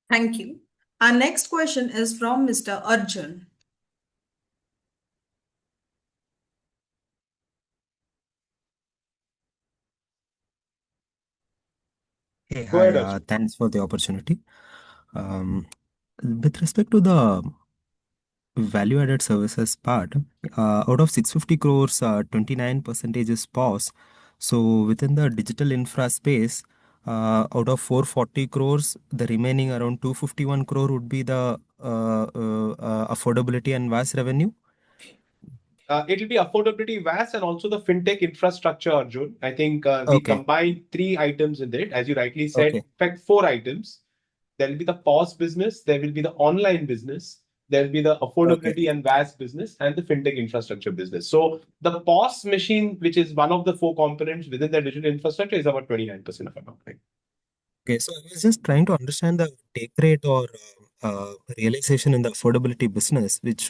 [SPEAKER 1] Thank you. Our next question is from Mr. Arjun.
[SPEAKER 9] Hey,
[SPEAKER 5] Go
[SPEAKER 9] hi.
[SPEAKER 5] ahead, Arjun.
[SPEAKER 9] Thanks for the opportunity. Um, with respect to the value-added services part, out of 650 crores, 29% is POS. So within the digital infra space, Out of 440 crores, the remaining around 251 crore would be the affordability and VAS revenue?
[SPEAKER 5] It will be affordability VAS and also the fintech infrastructure, Arjun. I think we
[SPEAKER 9] Okay.
[SPEAKER 5] combine three items in it, as you rightly said.
[SPEAKER 9] Okay.
[SPEAKER 5] In fact, four items. There will be the POS business, there will be the online business, there will be the
[SPEAKER 9] Okay.
[SPEAKER 5] affordability and VAS business, and the fintech infrastructure business. So the POS machine, which is one of the four components within the digital infrastructure, is about 29% of our top line.
[SPEAKER 9] Okay, so I was just trying to understand the take rate or realization in the affordability business, which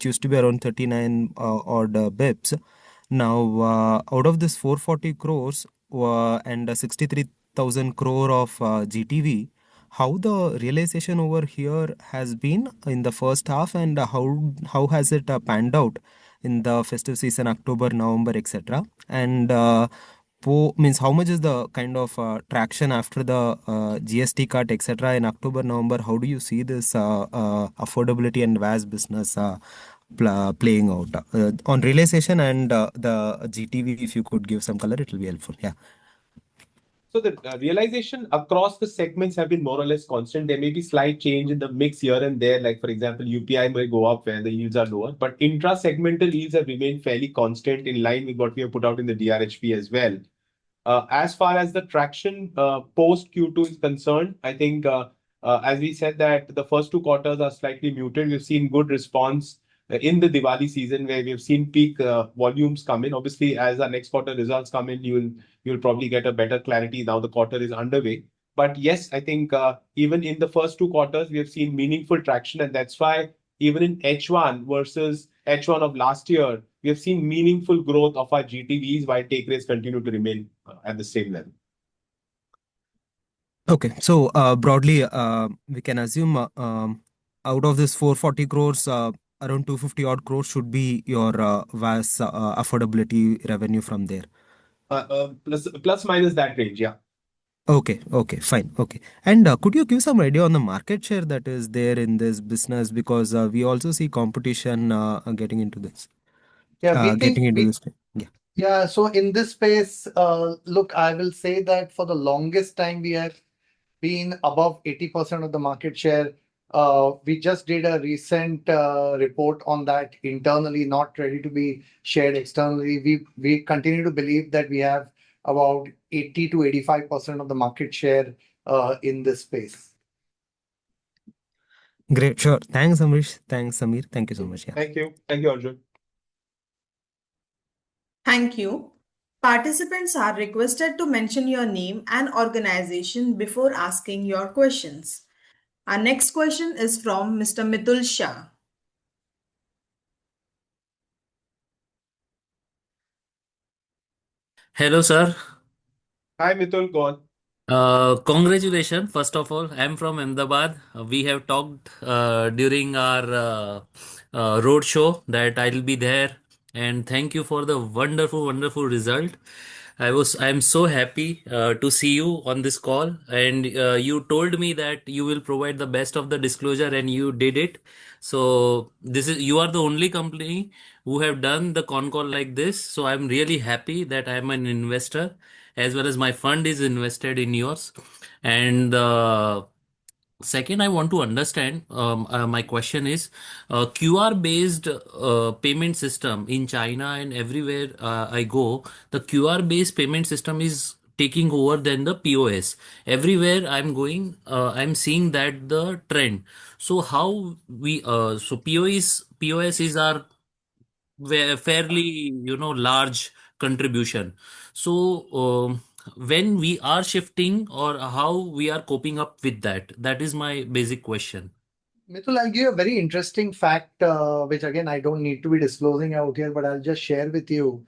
[SPEAKER 9] used to be around 39 odd bips. Now, out of this 440 crores and 63,000 crore of GTV, how the realization over here has been in the first half, and how has it panned out in the festive season, October, November, etc. And means how much is the kind of traction after the GST cut, etc. in October, November? How do you see this affordability and VAS business playing out on realization and the GTV? If you could give some color, it will be helpful. Yeah.
[SPEAKER 5] So the realization across the segments have been more or less constant. There may be slight change in the mix here and there. Like for example, UPI may go up where the yields are lower, but intra-segmental yields have remained fairly constant in line with what we have put out in the DRHP as well. As far as the traction post Q2 is concerned, I think as we said that the first two quarters are slightly muted. We've seen good response in the Diwali season where we've seen peak volumes come in. Obviously, as our next quarter results come in, you'll probably get a better clarity. Now the quarter is underway. But yes, I think even in the first two quarters, we have seen meaningful traction, and that's why even in H1 versus H1 of last year, we have seen meaningful growth of our GTVs while take rates continue to remain at the same level.
[SPEAKER 9] Okay, so broadly, we can assume out of this 440 crores, around 250 odd crores should be your VAS affordability revenue from there.
[SPEAKER 5] Plus minus that range, yeah.
[SPEAKER 9] Okay, okay, fine, okay. And could you give some idea on the market share that is there in this business? Because we also see competition getting into this.
[SPEAKER 2] Yeah, we
[SPEAKER 9] Getting
[SPEAKER 2] think
[SPEAKER 9] into
[SPEAKER 2] we
[SPEAKER 9] this. Yeah.
[SPEAKER 2] yeah. So in this space, look, I will say that for the longest time we have been above 80% of the market share. We just did a recent report on that internally, not ready to be shared externally. We continue to believe that we have about 80 to 85% of the market share in this space.
[SPEAKER 9] Great, sure. Thanks, Amrish. Thanks, Samir. Thank you so much. Yeah.
[SPEAKER 5] Thank you. Thank you, Arjun.
[SPEAKER 1] Thank you. Participants are requested to mention your name and organization before asking your questions. Our next question is from Mr. Mitul Shah.
[SPEAKER 10] Hello, sir.
[SPEAKER 5] Hi, Mitul. Go on.
[SPEAKER 10] Congratulations. First of all, I'm from Ahmedabad. We have talked during our road show that I'll be there, and thank you for the wonderful, wonderful result. I'm so happy to see you on this call, and you told me that you will provide the best of the disclosure, and you did it. So you are the only company who have done the con call like this. So I'm really happy that I'm an investor as well as my fund is invested in yours. And second, I want to understand. My question is, QR based payment system in China and everywhere I go, the QR based payment system is taking over than the POS. Everywhere I'm going, I'm seeing that the trend. So how we so POS is our fairly large contribution. So when we are shifting or how we are coping up with that is my basic question.
[SPEAKER 2] Mitul, I'll give you a very interesting fact, which again I don't need to be disclosing out here, but I'll just share with you.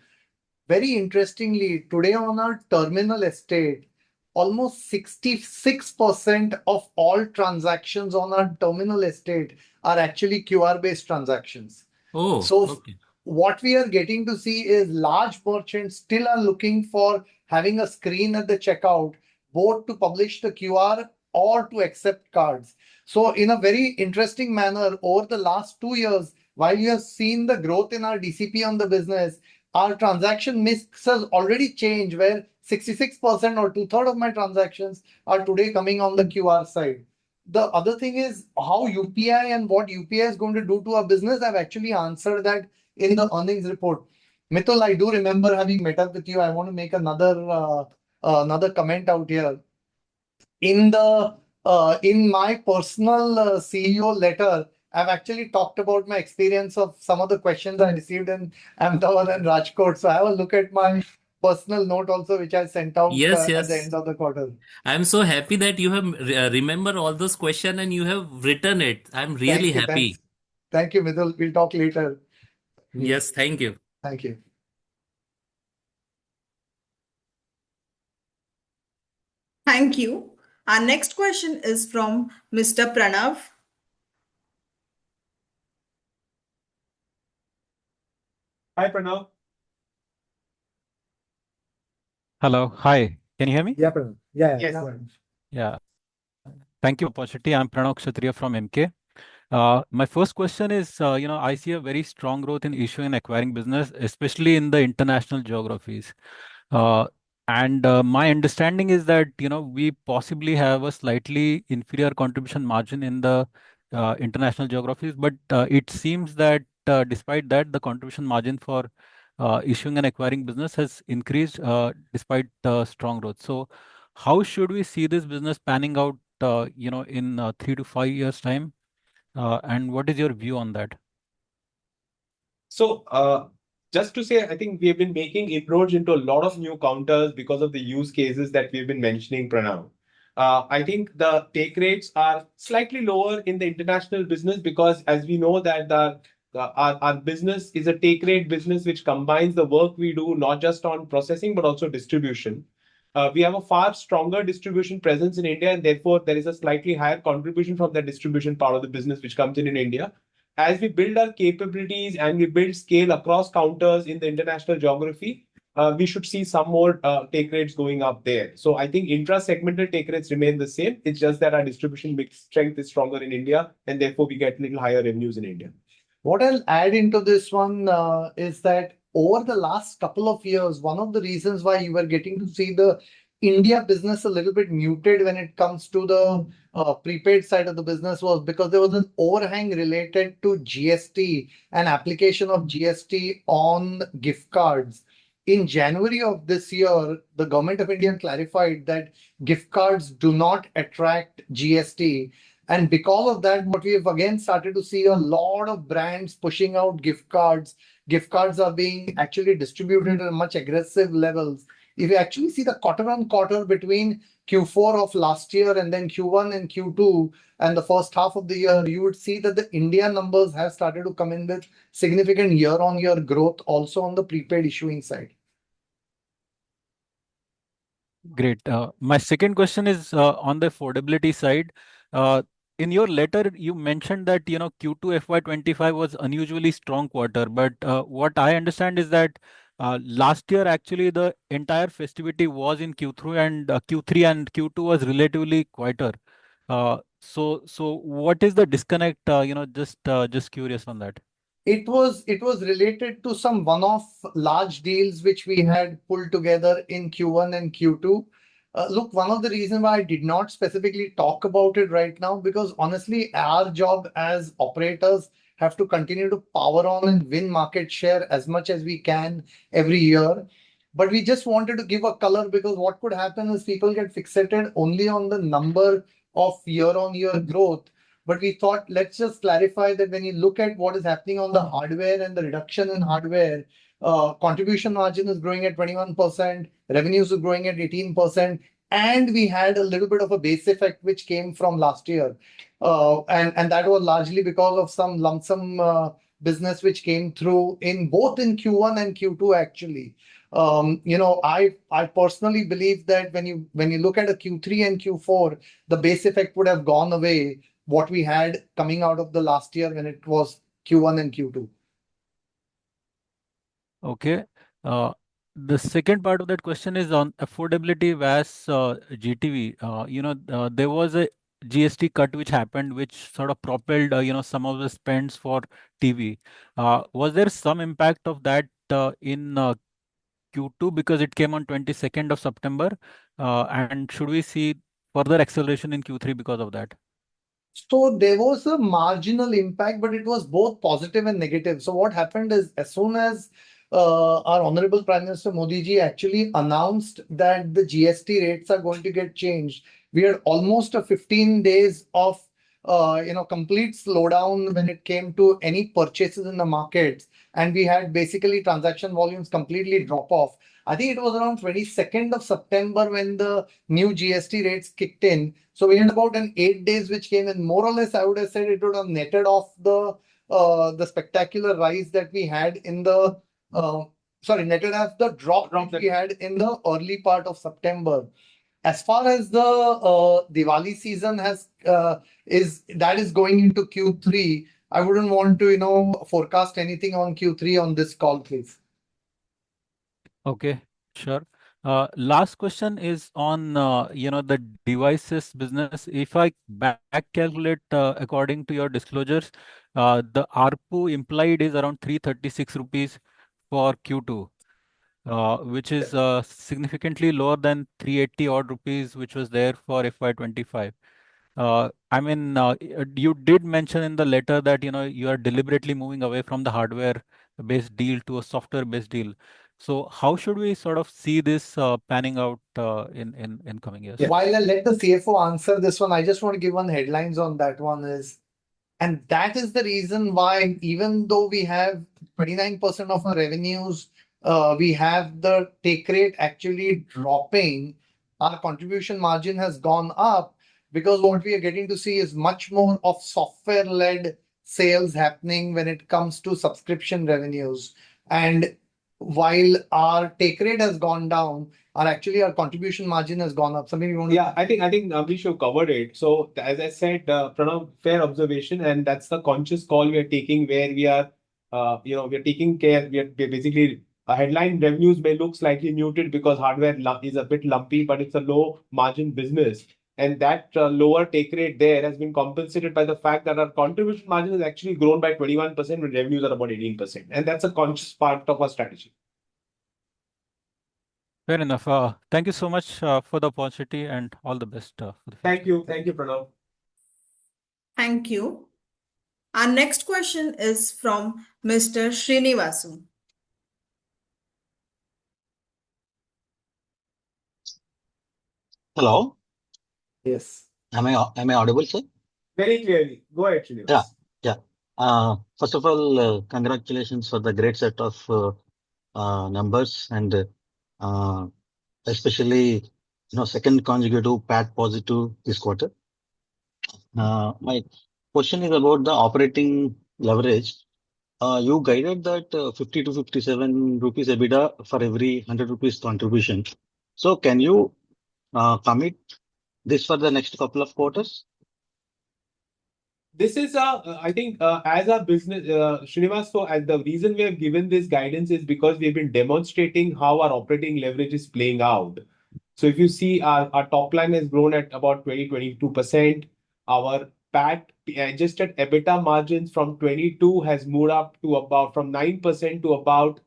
[SPEAKER 2] Very interestingly, today on our terminal estate, almost 66% of all transactions on our terminal estate are actually QR-based transactions.
[SPEAKER 10] Oh,
[SPEAKER 2] So
[SPEAKER 10] okay.
[SPEAKER 2] what we are getting to see is large merchants still are looking for having a screen at the checkout, both to publish the QR or to accept cards. So in a very interesting manner, over the last 2 years, while you have seen the growth in our DCP on the business, our transaction mix has already changed where 66% or two-thirds of my transactions are today coming on the QR side. The other thing is how UPI and what UPI is going to do to our business. I've actually answered that in the earnings report. Mitul, I do remember having met up with you. I want to make another comment out here. In my personal CEO letter, I've actually talked about my experience of some of the questions I received in Ahmedabad and Rajkot. So I have a look at my personal note also, which I sent out
[SPEAKER 10] Yes,
[SPEAKER 2] at the
[SPEAKER 10] yes.
[SPEAKER 2] end of the quarter.
[SPEAKER 10] I'm so happy that you have remember all those questions and you have written it. I'm really
[SPEAKER 2] Thank you.
[SPEAKER 10] happy.
[SPEAKER 2] Thank you, Midul. We'll talk later.
[SPEAKER 10] Yes, thank you.
[SPEAKER 2] Thank you.
[SPEAKER 1] Thank you. Our next question is from Mr. Pranav.
[SPEAKER 5] Hi, Pranav.
[SPEAKER 11] Hello. Hi. Can you hear me?
[SPEAKER 7] Yeah, Pranav. Yeah,
[SPEAKER 5] Yes.
[SPEAKER 7] go ahead.
[SPEAKER 11] Yeah. Thank you for the opportunity. I'm Pranav Kshatriya from MK. My first question is, I see a very strong growth in issuing and acquiring business, especially in the international geographies. Uh, and my understanding is that, we possibly have a slightly inferior contribution margin in the international geographies, but it seems that despite that, the contribution margin for issuing and acquiring business has increased despite strong growth. So, how should we see this business panning out, in 3 to 5 years' time? And what is your view on that?
[SPEAKER 5] So, just to say, I think we have been making inroads into a lot of new counters because of the use cases that we've been mentioning, Pranav. I think the take rates are slightly lower in the international business because, as we know, that our business is a take rate business which combines the work we do not just on processing but also distribution. We have a far stronger distribution presence in India, and therefore there is a slightly higher contribution from the distribution part of the business which comes in India. As we build our capabilities and we build scale across counters in the international geography, we should see some more take rates going up there. So I think intra-segmental take rates remain the same. It's just that our distribution mix strength is stronger in India, and therefore we get little higher revenues in India.
[SPEAKER 2] What I'll add into this one is that over the last couple of years, one of the reasons why you were getting to see the India business a little bit muted when it comes to the prepaid side of the business was because there was an overhang related to GST and application of GST on gift cards. In January of this year, the government of India clarified that gift cards do not attract GST. And because of that, what we have again started to see a lot of brands pushing out gift cards. Gift cards are being actually distributed at much aggressive levels. If you actually see the quarter on quarter between Q4 of last year and then Q1 and Q2 and the first half of the year, you would see that the India numbers have started to come in with significant year-on-year growth also on the prepaid issuing side.
[SPEAKER 11] Great. My second question is on the affordability side. In your letter, you mentioned that Q2 FY25 was unusually strong quarter, but what I understand is that last year actually the entire festivity was in Q3 and Q2 was relatively quieter. So what is the disconnect? Just curious on that.
[SPEAKER 2] It was related to some one-off large deals which we had pulled together in Q1 and Q2. Look, one of the reasons why I did not specifically talk about it right now, because honestly, our job as operators have to continue to power on and win market share as much as we can every year. But we just wanted to give a color because what could happen is people get fixated only on the number of year-on-year growth. But we thought, let's just clarify that when you look at what is happening on the hardware and the reduction in hardware, contribution margin is growing at 21%, revenues are growing at 18%, and we had a little bit of a base effect which came from last year. And that was largely because of some lump sum business which came through in both in Q1 and Q2 actually. I personally believe that when you look at a Q3 and Q4, the base effect would have gone away what we had coming out of the last year when it was Q1 and Q2.
[SPEAKER 11] Okay. The second part of that question is on affordability vs GTV. There was a GST cut which happened, which sort of propelled, some of the spends for TV. Was there some impact of that in Q2 because it came on 22nd of September? And should we see further acceleration in Q3 because of that?
[SPEAKER 2] So there was a marginal impact, but it was both positive and negative. So what happened is, as soon as our Honorable Prime Minister Modi ji actually announced that the GST rates are going to get changed, we had almost a 15 days of complete slowdown when it came to any purchases in the markets, and we had basically transaction volumes completely drop off. I think it was around 22nd of September when the new GST rates kicked in. So we had about an 8 days which came in. More or less, I would have said it would have netted off the spectacular rise that we had in the netted off the drop that we had in the early part of September. As far as the Diwali season is going into Q3, I wouldn't want to forecast anything on Q3 on this call, please.
[SPEAKER 11] Okay, sure. Last question is on the devices business. If I back calculate according to your disclosures, the ARPU implied is around 336 rupees for Q2, which is significantly lower than 380 odd rupees, which was there for FY25. I mean, you did mention in the letter that you are deliberately moving away from the hardware-based deal to a software-based deal. So how should we sort of see this panning out in coming years?
[SPEAKER 2] While I let the CFO answer this one, I just want to give one headlines on that one is, and that is the reason why even though we have 29% of our revenues, we have the take rate actually dropping, our contribution margin has gone up because what we are getting to see is much more of software-led sales happening when it comes to subscription revenues. And while our take rate has gone down, our contribution margin has gone up. Something you want to...
[SPEAKER 5] Yeah, I think Amrish, you covered it. So as I said, Pranav, fair observation, and that's the conscious call we are taking, where we are, we are taking care. We're basically headline revenues may look slightly muted because hardware is a bit lumpy, but it's a low margin business, and that lower take rate there has been compensated by the fact that our contribution margin has actually grown by 21% when revenues are about 18%, and that's a conscious part of our strategy.
[SPEAKER 11] Fair enough. Thank you so much for the opportunity and all the best for the future.
[SPEAKER 5] Thank you, Pranav.
[SPEAKER 1] Thank you. Our next question is from Mr. Srinivasu.
[SPEAKER 12] Hello.
[SPEAKER 2] Yes.
[SPEAKER 12] Am I audible, sir?
[SPEAKER 5] Very clearly. Go ahead, Srinivas.
[SPEAKER 12] Yeah. First of all, congratulations for the great set of numbers, and especially second consecutive PAT positive this quarter. My question is about the operating leverage. You guided that 50 to 57 rupees EBITDA for every 100 rupees contribution. So can you commit this for the next couple of quarters?
[SPEAKER 5] This is I think as a business, Srinivas, so as the reason we have given this guidance is because we've been demonstrating how our operating leverage is playing out. So if you see our top line has grown at about 22%. Our PAT adjusted EBITDA margins from 22 has moved up to about from 9% to about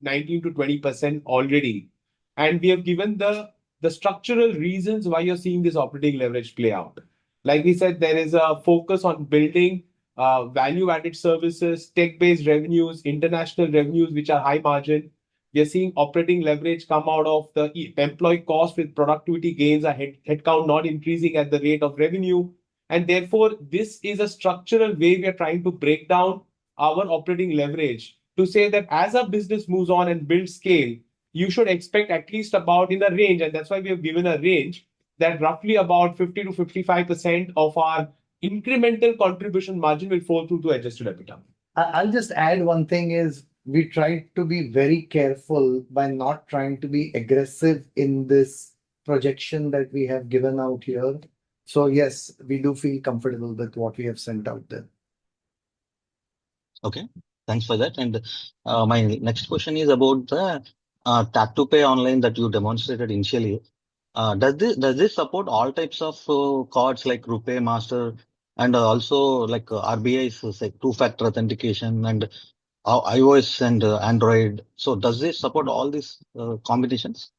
[SPEAKER 5] 19 to 20% already. And we have given the structural reasons why you're seeing this operating leverage play out. Like we said, there is a focus on building value-added services, tech-based revenues, international revenues, which are high margin. We are seeing operating leverage come out of the employee cost with productivity gains, a headcount not increasing at the rate of revenue. And therefore, this is a structural way we are trying to break down our operating leverage to say that as our business moves on and builds scale, you should expect at least about in the range, and that's why we have given a range, that roughly about 50 to 55% of our incremental contribution margin will fall through to adjusted EBITDA.
[SPEAKER 2] I'll just add one thing is we try to be very careful by not trying to be aggressive in this projection that we have given out here. So yes, we do feel comfortable with what we have sent out there.
[SPEAKER 12] Okay, thanks for that. And my next question is about the tap to pay online that you demonstrated initially. Does this support all types of cards like RuPay, Master, and also like RBI's like two-factor authentication? And iOS and Android. So does this support all these combinations?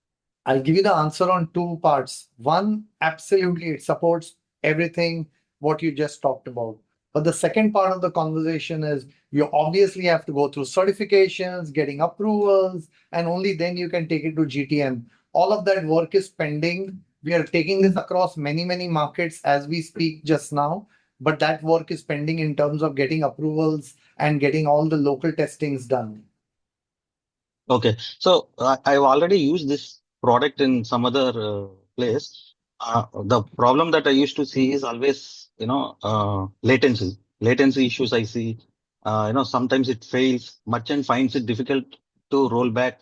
[SPEAKER 2] I'll give you the answer on two parts. One, absolutely, it supports everything what you just talked about. But the second part of the conversation is you obviously have to go through certifications, getting approvals, and only then you can take it to GTM. All of that work is pending. We are taking this across many, many markets as we speak just now. But that work is pending in terms of getting approvals and getting all the local testings done.
[SPEAKER 12] Okay, so I've already used this product in some other place. The problem that I used to see is always, latency issues I see. Sometimes it fails. Merchant finds it difficult to roll back.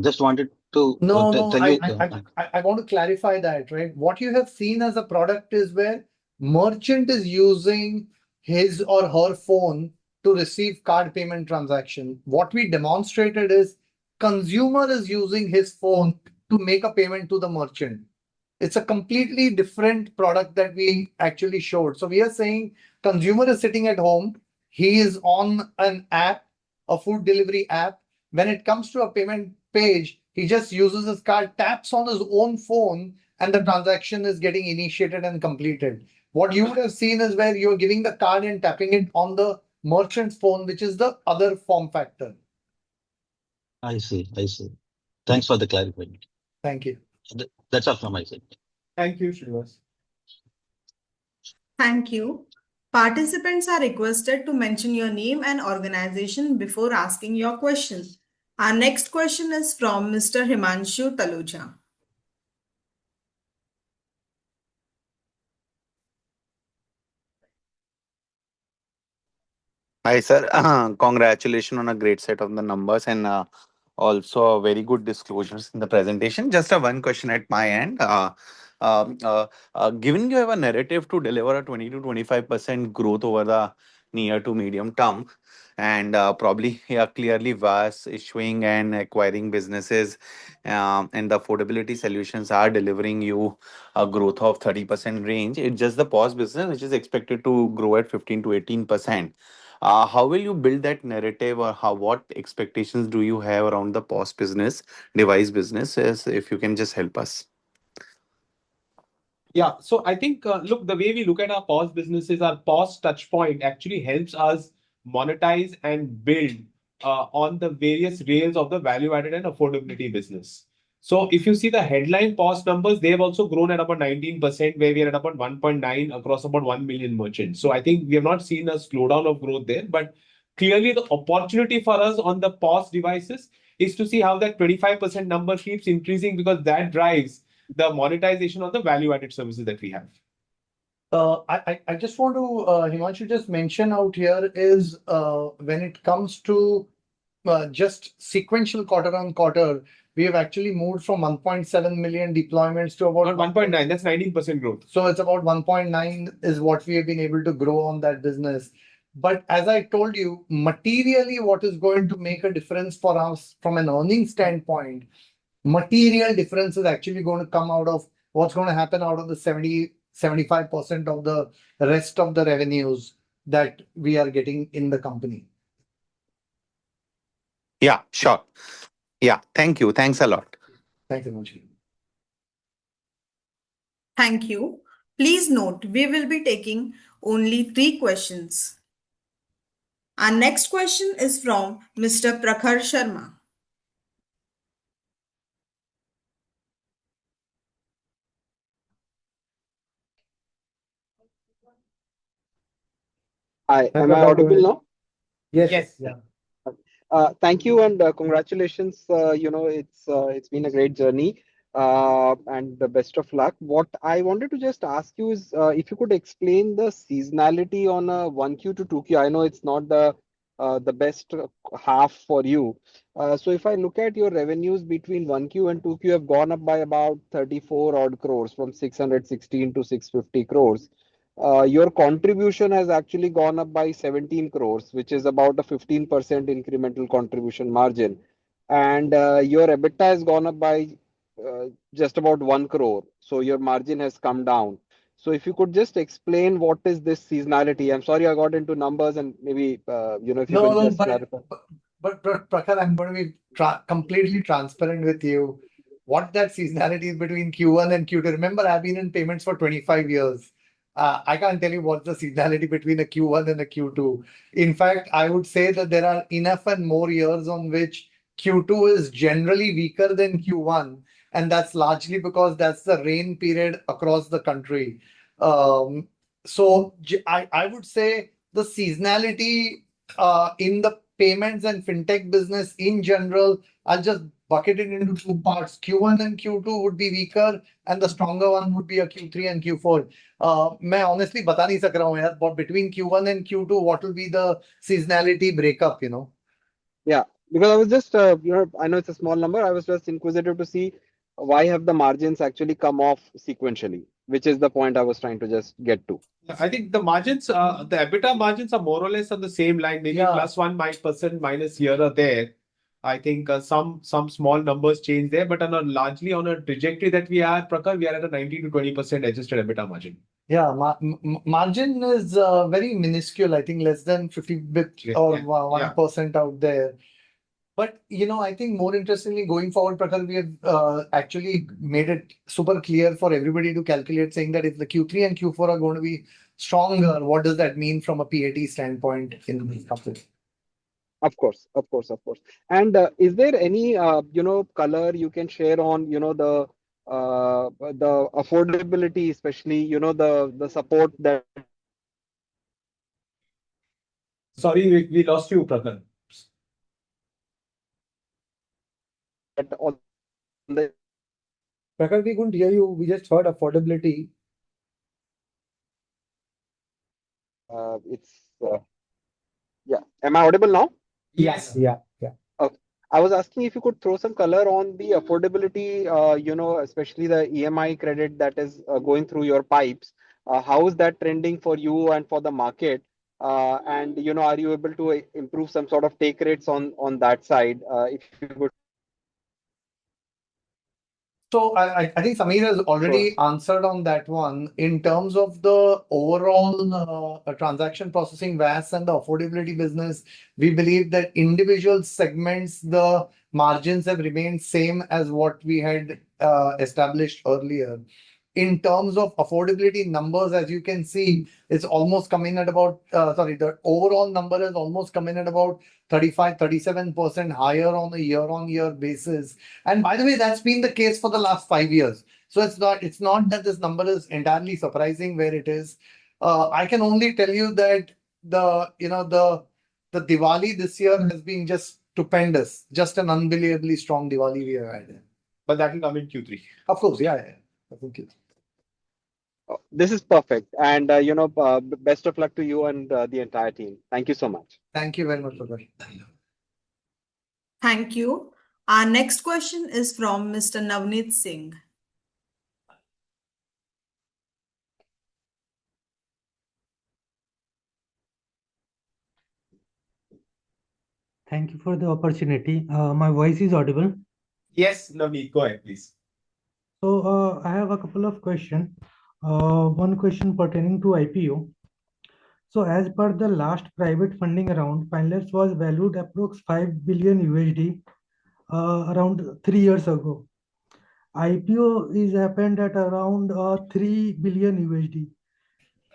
[SPEAKER 12] Just wanted to
[SPEAKER 2] No, no,
[SPEAKER 12] tell
[SPEAKER 2] I,
[SPEAKER 12] you.
[SPEAKER 2] I, I, I want to clarify that, right? What you have seen as a product is where merchant is using his or her phone to receive card payment transaction. What we demonstrated is consumer is using his phone to make a payment to the merchant. It's a completely different product that we actually showed. So we are saying consumer is sitting at home, he is on an app, a food delivery app. When it comes to a payment page, he just uses his card, taps on his own phone, and the transaction is getting initiated and completed. What you would have seen is where you're giving the card and tapping it on the merchant's phone, which is the other form factor.
[SPEAKER 12] I see. Thanks for the clarification.
[SPEAKER 2] Thank you.
[SPEAKER 12] That's all from my side.
[SPEAKER 5] Thank you, Srinivas.
[SPEAKER 1] Thank you. Participants are requested to mention your name and organization before asking your question. Our next question is from Mr. Himanshu Taluja.
[SPEAKER 13] Hi, sir. Congratulations on a great set of the numbers and also very good disclosures in the presentation. Just a one question at my end. Um, uh, Given you have a narrative to deliver a 20 to 25% growth over the near to medium term, and probably clearly VAS issuing and acquiring businesses and the affordability solutions are delivering you a growth of 30% range. It's just the POS business which is expected to grow at 15 to 18%. How will you build that narrative, or what expectations do you have around the POS business, device business? If you can just help us.
[SPEAKER 5] Yeah, so I think, look, the way we look at our POS businesses, our POS touch point actually helps us monetize and build on the various rails of the value added and affordability business. So if you see the headline POS numbers, they have also grown at about 19%, where we are at about 1.9 across about 1 million merchants. So I think we have not seen a slowdown of growth there, but clearly the opportunity for us on the POS devices is to see how that 25% number keeps increasing, because that drives the monetization of the value-added services that we have.
[SPEAKER 2] I just want to, Himanshu, just mention out here is when it comes to just sequential quarter on quarter, we have actually moved from 1.7 million deployments to about
[SPEAKER 5] 1.9. That's 19% growth.
[SPEAKER 2] So it's about 1.9 is what we have been able to grow on that business. But as I told you, materially, what is going to make a difference for us from an earnings standpoint, material difference is actually going to come out of what's going to happen out of the 75% of the rest of the revenues that we are getting in the company.
[SPEAKER 13] Yeah, sure. Yeah, thank you. Thanks a lot.
[SPEAKER 2] Thanks, Himanshu.
[SPEAKER 1] Thank you. Please note, we will be taking only 3 questions. Our next question is from Mr. Prakhar Sharma.
[SPEAKER 14] Hi, am I audible now?
[SPEAKER 2] Yes. Yeah.
[SPEAKER 14] Thank you and congratulations. It's been a great journey and the best of luck. What I wanted to just ask you is if you could explain the seasonality on a 1Q to 2Q. I know it's not the best half for you. So if I look at your revenues between 1Q and 2Q have gone up by about 34 odd crores, from 616 to 650 crores. Your contribution has actually gone up by 17 crores, which is about a 15% incremental contribution margin. And your EBITDA has gone up by just about 1 crore. So your margin has come down. So if you could just explain what is this seasonality? I'm sorry I got into numbers and maybe if you
[SPEAKER 2] No,
[SPEAKER 14] can
[SPEAKER 2] no,
[SPEAKER 14] just clarify.
[SPEAKER 2] but Prakhar, I'm going to be completely transparent with you. What that seasonality is between Q1 and Q2. Remember, I've been in payments for 25 years. I can't tell you what's the seasonality between a Q1 and a Q2. In fact, I would say that there are enough and more years on which Q2 is generally weaker than Q1, and that's largely because that's the rain period across the country. I would say the seasonality in the payments and fintech business in general, I'll just bucket it into two parts. Q1 and Q2 would be weaker, and the stronger one would be a Q3 and Q4. मैं honestly बता नहीं सक रहा हूँ यार, but between Q1 and Q2, what will be the seasonality breakup, you know?
[SPEAKER 14] Yeah, because I was just, I know it's a small number. I was just inquisitive to see why have the margins actually come off sequentially, which is the point I was trying to just get to.
[SPEAKER 5] I think the margins, the EBITDA margins are more or less on the same line, maybe plus 1% minus here or there. I think some small numbers change there, but largely on a trajectory that we are, Prakhar, we are at a 19 to 20% adjusted EBITDA margin.
[SPEAKER 2] Yeah, margin is very minuscule. I think less than 50 bits or 1% out there. But I think more interestingly, going forward, Prakhar, we have actually made it super clear for everybody to calculate, saying that if the Q3 and Q4 are going to be stronger, what does that mean from a PAT standpoint in the company?
[SPEAKER 14] Of course. And is there any color you can share on the affordability, especially the support that.
[SPEAKER 5] Sorry, we lost you, Prakhar.
[SPEAKER 7] Prakhar, we couldn't hear you. We just heard affordability.
[SPEAKER 14] Yeah. Am I audible now?
[SPEAKER 7] Yes. Yeah.
[SPEAKER 14] Okay. I was asking if you could throw some color on the affordability, especially the EMI credit that is going through your pipes. How is that trending for you and for the market? And are you able to improve some sort of take rates on that side? If you could.
[SPEAKER 2] So I think Sameer has already answered on that one. In terms of the overall transaction processing VAS and the affordability business, we believe that individual segments, the margins have remained same as what we had established earlier. In terms of affordability numbers, as you can see, it's almost coming at about, the overall number is almost coming at about 35-37% higher on a year-on-year basis. And by the way, that's been the case for the last 5 years. So it's not that this number is entirely surprising where it is. I can only tell you that the Diwali this year has been just stupendous, just an unbelievably strong Diwali we have had.
[SPEAKER 5] But that will come in Q3.
[SPEAKER 2] Of course, yeah. Thank you.
[SPEAKER 14] This is perfect. And, best of luck to you and the entire team. Thank you so much.
[SPEAKER 2] Thank you very much, Prakhar.
[SPEAKER 1] Thank you. Our next question is from Mr. Navneet Singh.
[SPEAKER 15] Thank you for the opportunity. My voice is audible.
[SPEAKER 5] Yes, Navneet, go ahead, please.
[SPEAKER 15] So I have a couple of questions. One question pertaining to IPO. So as per the last private funding round, Pinelabs was valued approx 5 billion USD around 3 years ago. IPO is happened at around 3 billion USD.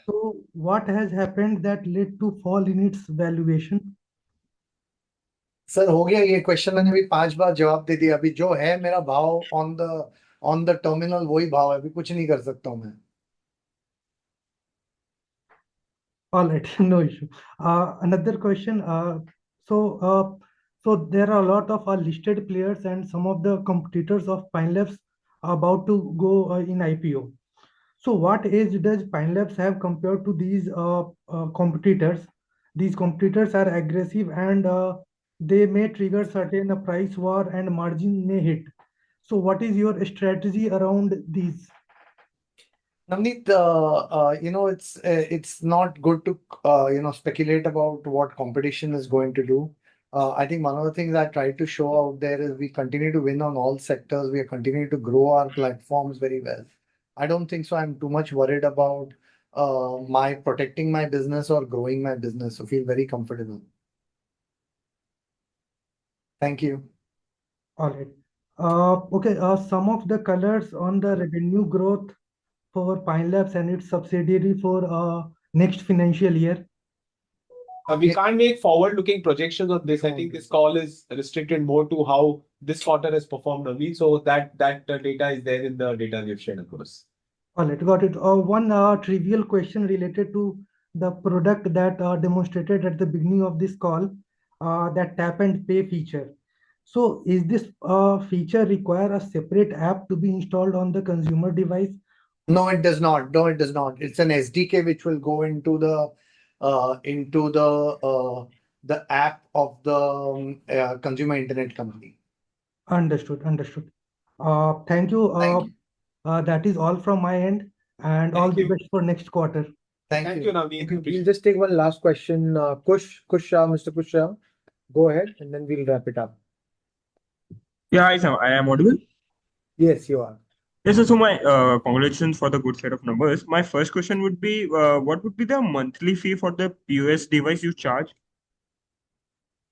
[SPEAKER 15] So what has happened that led to fall in its valuation?
[SPEAKER 2] Sir हो गया ये question मैंने भी 5 बार जवाब दे दिया अभी जो है मेरा भाव ऑन द टर्मिनल वही भाव है अभी कुछ नहीं कर सकता हूं मैं
[SPEAKER 15] All right, no issue. Another question. So there are a lot of listed players and some of the competitors of Pinelabs are about to go in IPO. So what edge does Pinelabs have compared to these competitors? These competitors are aggressive and they may trigger certain price war and margin may hit. So what is your strategy around these?
[SPEAKER 2] Navneet, it's not good to speculate about what competition is going to do. I think one of the things I tried to show out there is we continue to win on all sectors. We are continuing to grow our platforms very well. I don't think so. I'm too much worried about my protecting my business or growing my business. So feel very comfortable. Thank you.
[SPEAKER 15] All right. Okay, some of the colors on the revenue growth for Pine Labs and its subsidiary for next financial year.
[SPEAKER 5] We can't make forward-looking projections on this. I think this call is restricted more to how this quarter has performed only. So that data is there in the data we've shared, of course.
[SPEAKER 15] All right, got it. One trivial question related to the product that demonstrated at the beginning of this call, that tap and pay feature. So is this feature require a separate app to be installed on the consumer device?
[SPEAKER 2] No, it does not. No, it does not. It's an SDK which will go into the app of the consumer internet company.
[SPEAKER 15] Understood. Understood. Thank you.
[SPEAKER 2] Thank you.
[SPEAKER 15] That is all from my end, and all the best for next quarter.
[SPEAKER 2] Thank you.
[SPEAKER 5] Navneet.
[SPEAKER 7] We'll just take one last question. Kush Shah, Mr. Kush Shah. Go ahead, and then we'll wrap it up.
[SPEAKER 16] Yeah, hi Sam. I am audible.
[SPEAKER 7] Yes, you are.
[SPEAKER 16] Yes, so my congratulations for the good set of numbers. My first question would be, what would be the monthly fee for the POS device you charge?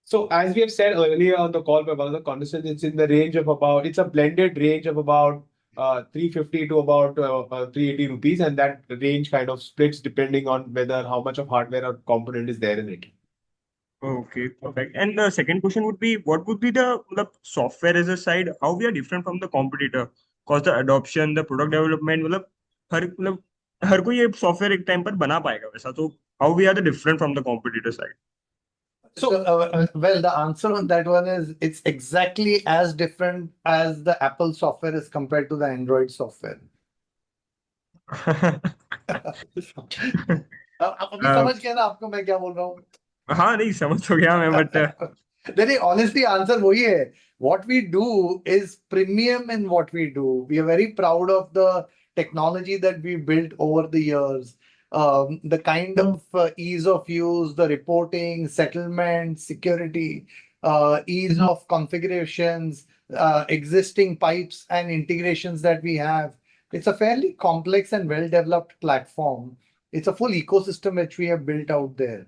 [SPEAKER 5] So as we have said earlier on the call by one of the conversations, it's in the range of about, it's a blended range of about 350 to about 380 rupees, and that range kind of splits depending on whether how much of hardware or component is there in it.
[SPEAKER 16] Okay, perfect. And the second question would be, what would be the software as a side? How we are different from the competitor? Because the adoption, the product development, हर कोई ये software एक time पर बना पाएगा वैसा तो how we are the different from the competitor side?
[SPEAKER 2] So, well, the answer on that one is it's exactly as different as the Apple software is compared to the Android software. अभी समझ गया ना आपको मैं क्या बोल रहा हूँ?
[SPEAKER 16] हाँ नहीं समझ तो गया मैं but
[SPEAKER 2] नहीं honestly answer वही है. What we do is premium in what we do. We are very proud of the technology that we built over the years. The kind of ease of use, the reporting, settlement, security, ease of configurations, existing pipes and integrations that we have. It's a fairly complex and well-developed platform. It's a full ecosystem which we have built out there.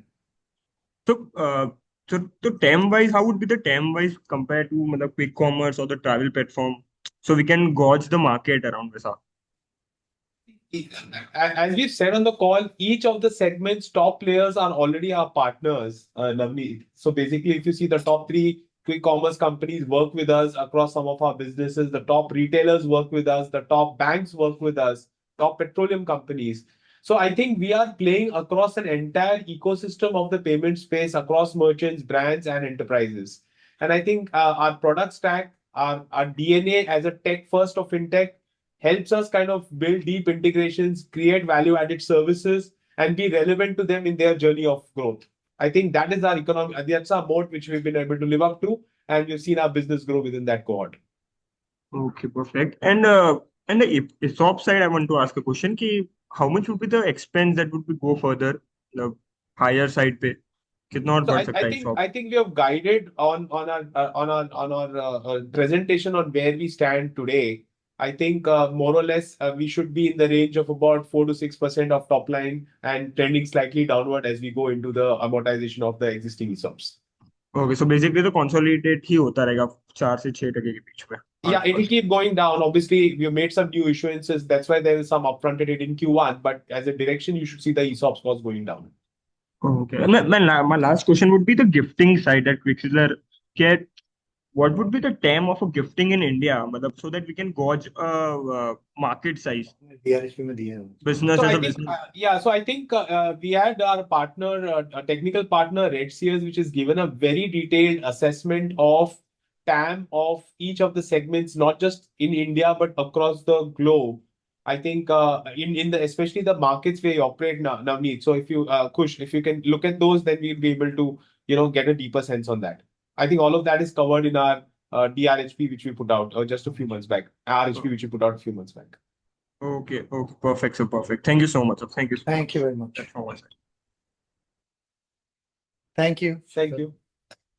[SPEAKER 16] So TAM wise, how would be the TAM wise compared to the quick commerce or the travel platform? So we can gauge the market around this.
[SPEAKER 5] As we've said on the call, each of the segments, top players are already our partners, Navneet. So basically, if you see the top three quick commerce companies work with us across some of our businesses, the top retailers work with us, the top banks work with us, top petroleum companies. So I think we are playing across an entire ecosystem of the payment space across merchants, brands, and enterprises. And I think our product stack, our DNA as a tech first of fintech helps us kind of build deep integrations, create value-added services, and be relevant to them in their journey of growth. I think that is our economic, that's our moat which we've been able to live up to, and we've seen our business grow within that cohort.
[SPEAKER 16] Okay, perfect. And the ESOP side, I want to ask a question: कि how much would be the expense that would be go further, the higher side पे? कितना और बढ़ सकता है ESOP?
[SPEAKER 5] I think we have guided on our presentation on where we stand today. I think more or less we should be in the range of about 4 to 6% of top line and trending slightly downward as we go into the amortization of the existing ESOPs.
[SPEAKER 16] Okay, so basically the consolidate ही होता रहेगा 4 से 6% के बीच में.
[SPEAKER 5] Yeah, it will keep going down. Obviously, we have made some new issuances. That's why there is some upfronted it in Q1. But as a direction, you should see the ESOPs cost going down.
[SPEAKER 16] Okay. And my last question would be the gifting side at Quicksilver. What would be the TAM of a gifting in India, मतलब, so that we can gauge market size? Business
[SPEAKER 5] So
[SPEAKER 16] as
[SPEAKER 5] I
[SPEAKER 16] a
[SPEAKER 5] think,
[SPEAKER 16] business.
[SPEAKER 5] so I think we had our partner, a technical partner, RedSeers, which has given a very detailed assessment of TAM of each of the segments, not just in India, but across the globe. I think in the especially the markets where you operate now, Navneet. So if you Kush, if you can look at those, then we'll be able to get a deeper sense on that. I think all of that is covered in our DRHP which we put out just a few months back. RHP which we put out a few months back.
[SPEAKER 16] Okay, perfect. So perfect. Thank you so much. Thank you.
[SPEAKER 2] Thank you very much.
[SPEAKER 16] That's all I said.
[SPEAKER 2] Thank you.
[SPEAKER 5] Thank you.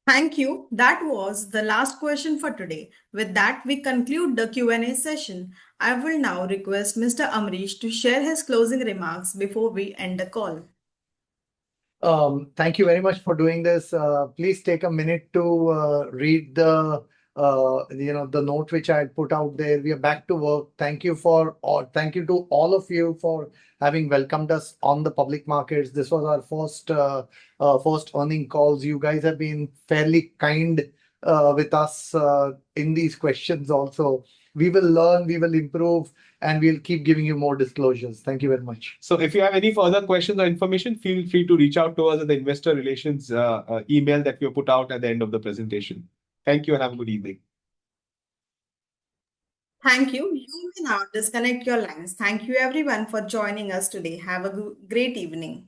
[SPEAKER 1] Thank you. That was the last question for today. With that, we conclude the Q&A session. I will now request Mr. Amrish to share his closing remarks before we end the call.
[SPEAKER 2] Thank you very much for doing this. Please take a minute to read the note which I had put out there. We are back to work. Thank you to all of you for having welcomed us on the public markets. This was our first earning calls. You guys have been fairly kind with us in these questions also. We will learn, we will improve, and we'll keep giving you more disclosures. Thank you very much.
[SPEAKER 5] So if you have any further questions or information, feel free to reach out to us at the investor relations email that we put out at the end of the presentation. Thank you and have a good evening.
[SPEAKER 1] Thank you. You may now disconnect your lines. Thank you everyone for joining us today. Have a great evening.